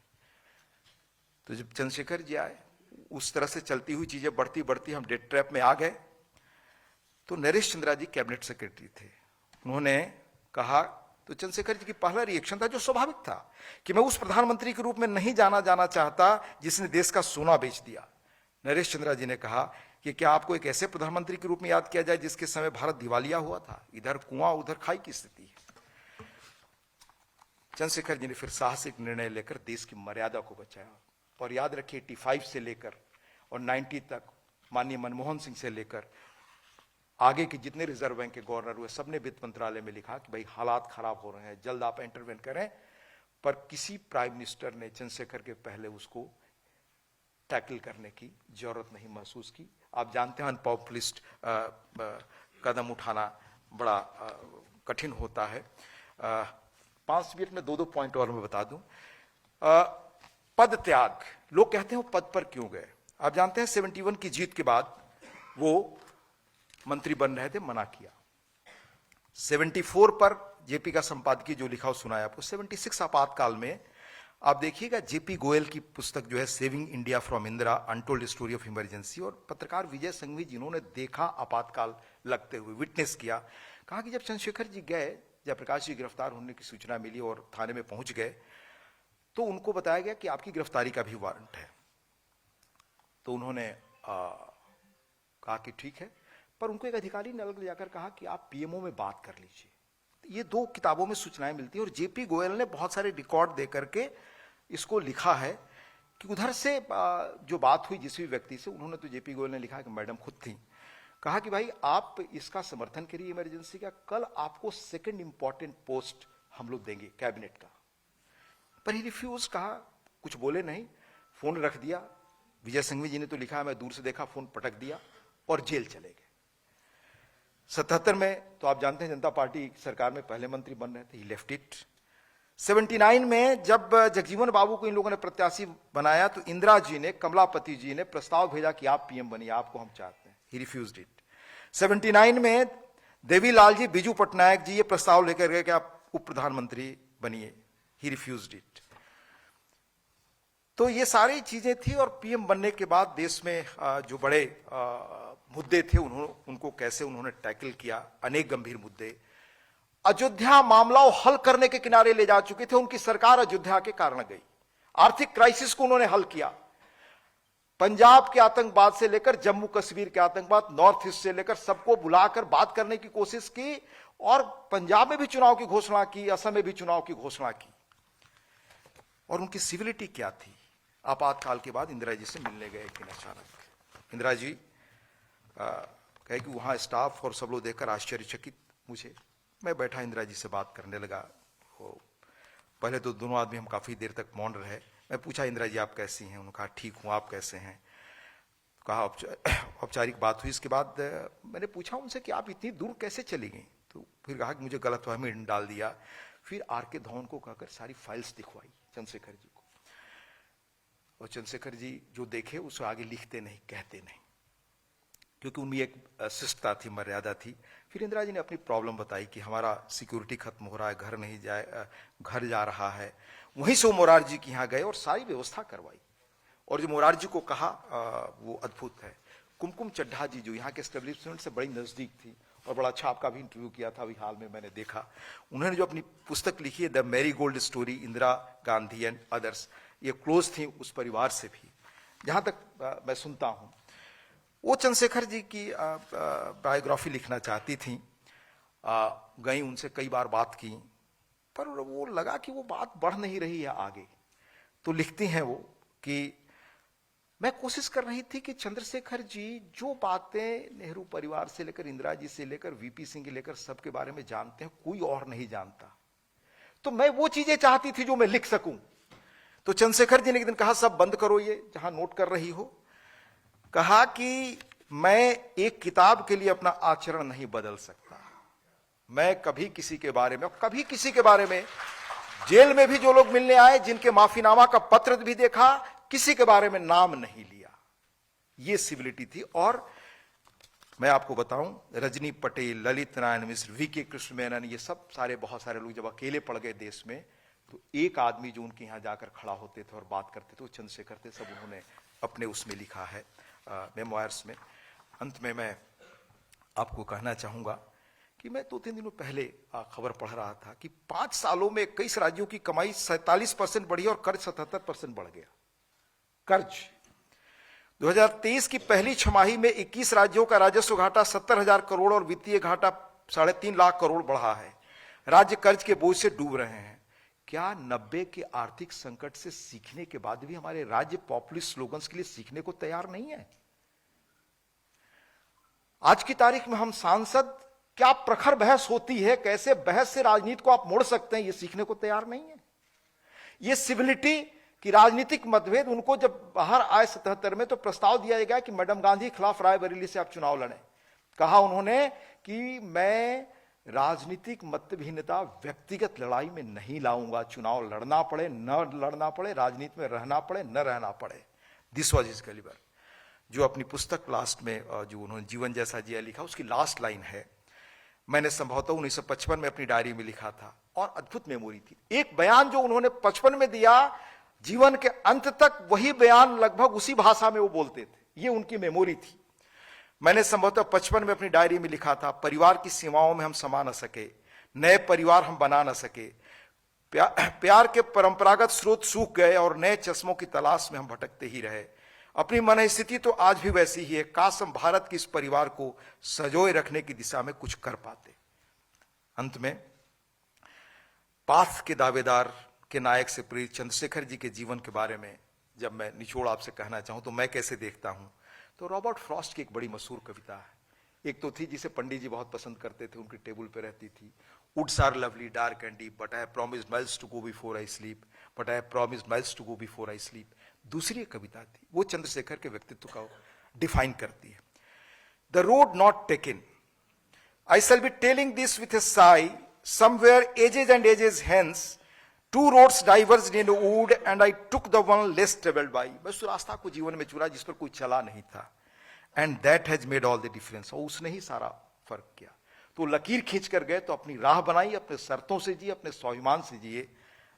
तो जब चंद्रशेखर जी आए, उस तरह से चलती हुई चीजें बढ़ती बढ़ती हम डेट ट्रैप में आ गए। तो नरेश चंद्रा जी कैबिनेट सेक्रेटरी थे, उन्होंने कहा, तो चंद्रशेखर जी की पहला रिएक्शन था जो स्वाभाविक था कि मैं उस प्रधानमंत्री के रूप में नहीं जाना चाहता जिसने देश का सोना बेच दिया। नरेश चंद्रा जी ने कहा कि क्या आपको एक ऐसे प्रधानमंत्री के रूप में याद किया जाए जिसके समय भारत दिवालिया हुआ था, इधर कुआं उधर खाई की स्थिति है। चंद्रशेखर जी ने फिर साहसिक निर्णय लेकर देश की मर्यादा को बचाया। और याद रखिए 85 से लेकर और 90 तक माननीय मनमोहन सिंह से लेकर आगे के जितने रिजर्व बैंक के गवर्नर हुए, सबने वित्त मंत्रालय में लिखा कि भाई हालात खराब हो रहे हैं, जल्द आप इंटरवेन करें। पर किसी प्राइम मिनिस्टर ने चंद्रशेखर के पहले उसको टैकल करने की जरूरत नहीं महसूस की। आप जानते हैं अनपॉपुलिस्ट कदम उठाना बड़ा कठिन होता है। 5 मिनट में 2 पॉइंट और मैं बता दूं। पद त्याग, लोग कहते हैं वो पद पर क्यों गए। आप जानते हैं 71 की जीत के बाद वो मंत्री बन रहे थे, मना किया। 74 पर जेपी का संपादकीय जो लिखा वो सुनाया आपको। 76 आपातकाल में आप देखिएगा जेपी गोयल की पुस्तक जो है saving India from Indira untold story of emergency, और पत्रकार विजय संघवी जिन्होंने देखा आपातकाल लगते हुए, विटनेस किया, कहा कि जब चंद्रशेखर जी गए, जयप्रकाश जी गिरफ्तार होने की सूचना मिली और थाने में पहुंच गए, तो उनको बताया गया कि आपकी गिरफ्तारी का भी वारंट है। तो उन्होंने कहा कि ठीक है, पर उनको एक अधिकारी ने अलग ले जाकर कहा कि आप पीएमओ में बात कर लीजिए। ये 2 किताबों में सूचनाएं मिलती हैं, और जेपी गोयल ने बहुत सारे रिकॉर्ड देकर के इसको लिखा है कि उधर से जो बात हुई जिस भी व्यक्ति से, उन्होंने तो जेपी गोयल ने लिखा कि मैडम खुद थी, कहा कि भाई आप इसका समर्थन करिए इमरजेंसी का, कल आपको सेकंड इंपॉर्टेंट पोस्ट हम लोग देंगे कैबिनेट का। पर ही रिफ्यूज, कहा, कुछ बोले नहीं, फोन रख दिया। विजय संघवी जी ने तो लिखा, मैं दूर से देखा, फोन पटक दिया और जेल चले गए। 77 में तो आप जानते हैं जनता पार्टी सरकार में पहले मंत्री बन रहे थे, ही लेफ्ट इट। 79 में जब जगजीवन बाबू को इन लोगों ने प्रत्याशी बनाया तो इंदिरा जी ने, कमलापति जी ने प्रस्ताव भेजा कि आप पीएम बनिए, आपको हम चाहते हैं, ही रिफ्यूज्ड इट। 79 में देवीलाल जी, बीजू पटनायक जी ये प्रस्ताव लेकर गए कि आप उप प्रधानमंत्री बनिए, ही रिफ्यूज्ड इट। तो ये सारी चीजें थी, और पीएम बनने के बाद देश में जो बड़े मुद्दे थे उनको कैसे उन्होंने टैकल किया, अनेक गंभीर मुद्दे। अयोध्या मामला हल करने के किनारे ले जा चुके थे, उनकी सरकार अयोध्या के कारण गई। आर्थिक क्राइसिस को उन्होंने हल किया, पंजाब के आतंकवाद से लेकर जम्मू कश्मीर के आतंकवाद, नॉर्थ ईस्ट से लेकर सबको बुलाकर बात करने की कोशिश की, और पंजाब में भी चुनाव की घोषणा की, असम में भी चुनाव की घोषणा की। और उनकी सिविलिटी क्या थी। आपातकाल के बाद इंदिरा जी से मिलने गए कि अचानक इंदिरा जी कहे कि वहां स्टाफ और सब लोग देखकर आश्चर्यचकित मुझे। मैं बैठा इंदिरा जी से बात करने लगा। पहले तो दोनों आदमी हम काफी देर तक मौन रहे। मैं पूछा, इंदिरा जी आप कैसी हैं? उन्होंने कहा ठीक हूं, आप कैसे हैं? कहा औपचारिक बात हुई। इसके बाद मैंने पूछा उनसे कि आप इतनी दूर कैसे चली गई? तो फिर कहा कि मुझे गलतफहमी में डाल दिया। फिर आर.के. धवन को कहकर सारी फाइल्स दिखवाई चंद्रशेखर जी को, और चंद्रशेखर जी जो देखे उसे आगे लिखते नहीं, कहते नहीं, क्योंकि उनमें एक शिष्टता थी, मर्यादा थी। फिर इंदिरा जी ने अपनी प्रॉब्लम बताई कि हमारा सिक्योरिटी खत्म हो रहा है, घर नहीं जाए, घर जा रहा है। वहीं से वो मोरारजी जी के यहाँ गए और सारी व्यवस्था करवाई। और जो मोरारजी जी को कहा वो अद्भुत है। कुमकुम चड्ढा जी जो यहाँ के एस्टेब्लिशमेंट से बड़ी नजदीक थी, और बड़ा अच्छा आपका भी इंटरव्यू किया था अभी हाल में मैंने देखा, उन्होंने जो अपनी पुस्तक लिखी है the Marie Gold story, Indira Gandhi and others, ये क्लोज थी उस परिवार से भी, जहां तक मैं सुनता हूं। वो चंद्रशेखर जी की बायोग्राफी लिखना चाहती थी, गई उनसे कई बार बात की, पर वो लगा कि वो बात बढ़ नहीं रही है आगे। तो लिखती हैं वो कि मैं कोशिश कर रही थी कि चंद्रशेखर जी जो बातें नेहरू परिवार से लेकर इंदिरा जी से लेकर वीपी सिंह लेकर सबके बारे में जानते हैं, कोई और नहीं जानता। तो मैं वो चीजें चाहती थी जो मैं लिख सकूं। तो चंद्रशेखर जी ने एक दिन कहा, सब बंद करो ये जहां नोट कर रही हो। कहा कि मैं एक किताब के लिए अपना आचरण नहीं बदल सकता। मैं कभी किसी के बारे में, कभी किसी के बारे में, जेल में भी जो लोग मिलने आए, जिनके माफीनामा का पत्र भी देखा, किसी के बारे में नाम नहीं लिया। ये सिविलिटी थी। और मैं आपको बताऊं, रजनी पटेल, ललित नारायण मिश्र, वी.के. कृष्ण मेनन, ये सब सारे बहुत सारे लोग जब अकेले पड़ गए देश में, तो एक आदमी जो उनके यहां जाकर खड़ा होते थे और बात करते थे वो चंद्रशेखर थे। सब उन्होंने अपने उसमें लिखा है, मेमोयर्स में। अंत में मैं आपको कहना चाहूंगा कि मैं 2-3 दिनों पहले खबर पढ़ रहा था कि 5 सालों में 21 राज्यों की कमाई 47% बढ़ी और कर्ज 77% बढ़ गया। कर्ज 2023 की पहली छमाही में 21 राज्यों का राजस्व घाटा 70,000 करोड़ और वित्तीय घाटा 3.5 लाख करोड़ बढ़ा है। राज्य कर्ज के बोझ से डूब रहे हैं। क्या 90 के आर्थिक संकट से सीखने के बाद भी हमारे राज्य पॉपुलिस्ट स्लोगन्स के लिए सीखने को तैयार नहीं है? आज की तारीख में हम सांसद, क्या प्रखर बहस होती है, कैसे बहस से राजनीति को आप मोड़ सकते हैं, ये सीखने को तैयार नहीं है। ये सिविलिटी कि राजनीतिक मतभेद उनको जब बाहर आए 77 में तो प्रस्ताव दिया गया कि मैडम गांधी के खिलाफ रायबरेली से आप चुनाव लड़ें। कहा उन्होंने कि मैं राजनीतिक मतभिन्नता व्यक्तिगत लड़ाई में नहीं लाऊंगा, चुनाव लड़ना पड़े न लड़ना पड़े, राजनीति में रहना पड़े न रहना पड़े। This was his calibre. जो अपनी पुस्तक लास्ट में जो उन्होंने जीवन जैसा जिया लिखा, उसकी लास्ट लाइन है, मैंने संभवतः 1955 में अपनी डायरी में लिखा था और अद्भुत मेमोरी थी। एक बयान जो उन्होंने 55 में दिया, जीवन के अंत तक वही बयान लगभग उसी भाषा में वो बोलते थे। ये उनकी मेमोरी थी। मैंने संभवतः 55 में अपनी डायरी में लिखा था, परिवार की सीमाओं में हम समा न सके, नए परिवार हम बना न सके, प्यार के परंपरागत स्रोत सूख गए और नए चश्मों की तलाश में हम भटकते ही रहे। अपनी मनस्थिति तो आज भी वैसी ही है, काश हम भारत के इस परिवार को सजोए रखने की दिशा में कुछ कर पाते। अंत में पाथ के दावेदार के नायक से प्रेरित चंद्रशेखर जी के जीवन के बारे में जब मैं निचोड़ आपसे कहना चाहूं तो मैं कैसे देखता हूं, तो रॉबर्ट फ्रॉस्ट की एक बड़ी मशहूर कविता है। एक तो थी जिसे पंडित जी बहुत पसंद करते थे, उनकी टेबल पे रहती थी, woods are lovely dark and deep but I have promised miles to go before I sleep, but I have promised miles to go before I sleep. दूसरी एक कविता थी, वो चंद्रशेखर के व्यक्तित्व का डिफाइन करती है। The road not taken, I shall be telling this with a sigh, somewhere ages and ages hence, two roads diverged in wood and I took the one less travelled by. मैं उस रास्ता को जीवन में चुना जिस पर कोई चला नहीं था, and that has made all the difference. और उसने ही सारा फर्क किया। तो लकीर खींच कर गए तो अपनी राह बनाई, अपने शर्तों से जिए, अपने स्वाभिमान से जिए।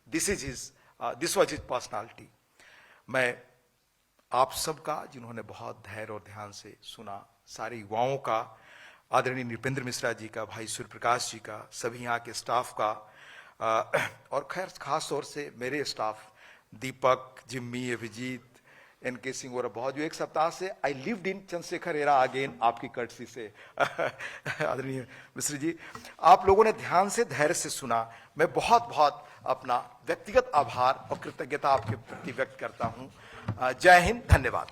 This was his personality. मैं आप सबका, जिन्होंने बहुत धैर्य और ध्यान से सुना, सारे युवाओं का, आदरणीय नृपेंद्र मिश्रा जी का, भाई सूर्य प्रकाश जी का, सभी यहाँ के स्टाफ का, और खैर खास तौर से मेरे स्टाफ दीपक, जिम्मी, अभिजीत, एनके सिंह और बहुत, जो एक सप्ताह से I lived in Chandrashekhar era again आपकी कर्टसी से। आदरणीय मिश्र जी, आप लोगों ने ध्यान से, धैर्य से सुना। मैं बहुत बहुत अपना व्यक्तिगत आभार और कृतज्ञता आपके प्रति व्यक्त करता हूं। जय हिंद, धन्यवाद।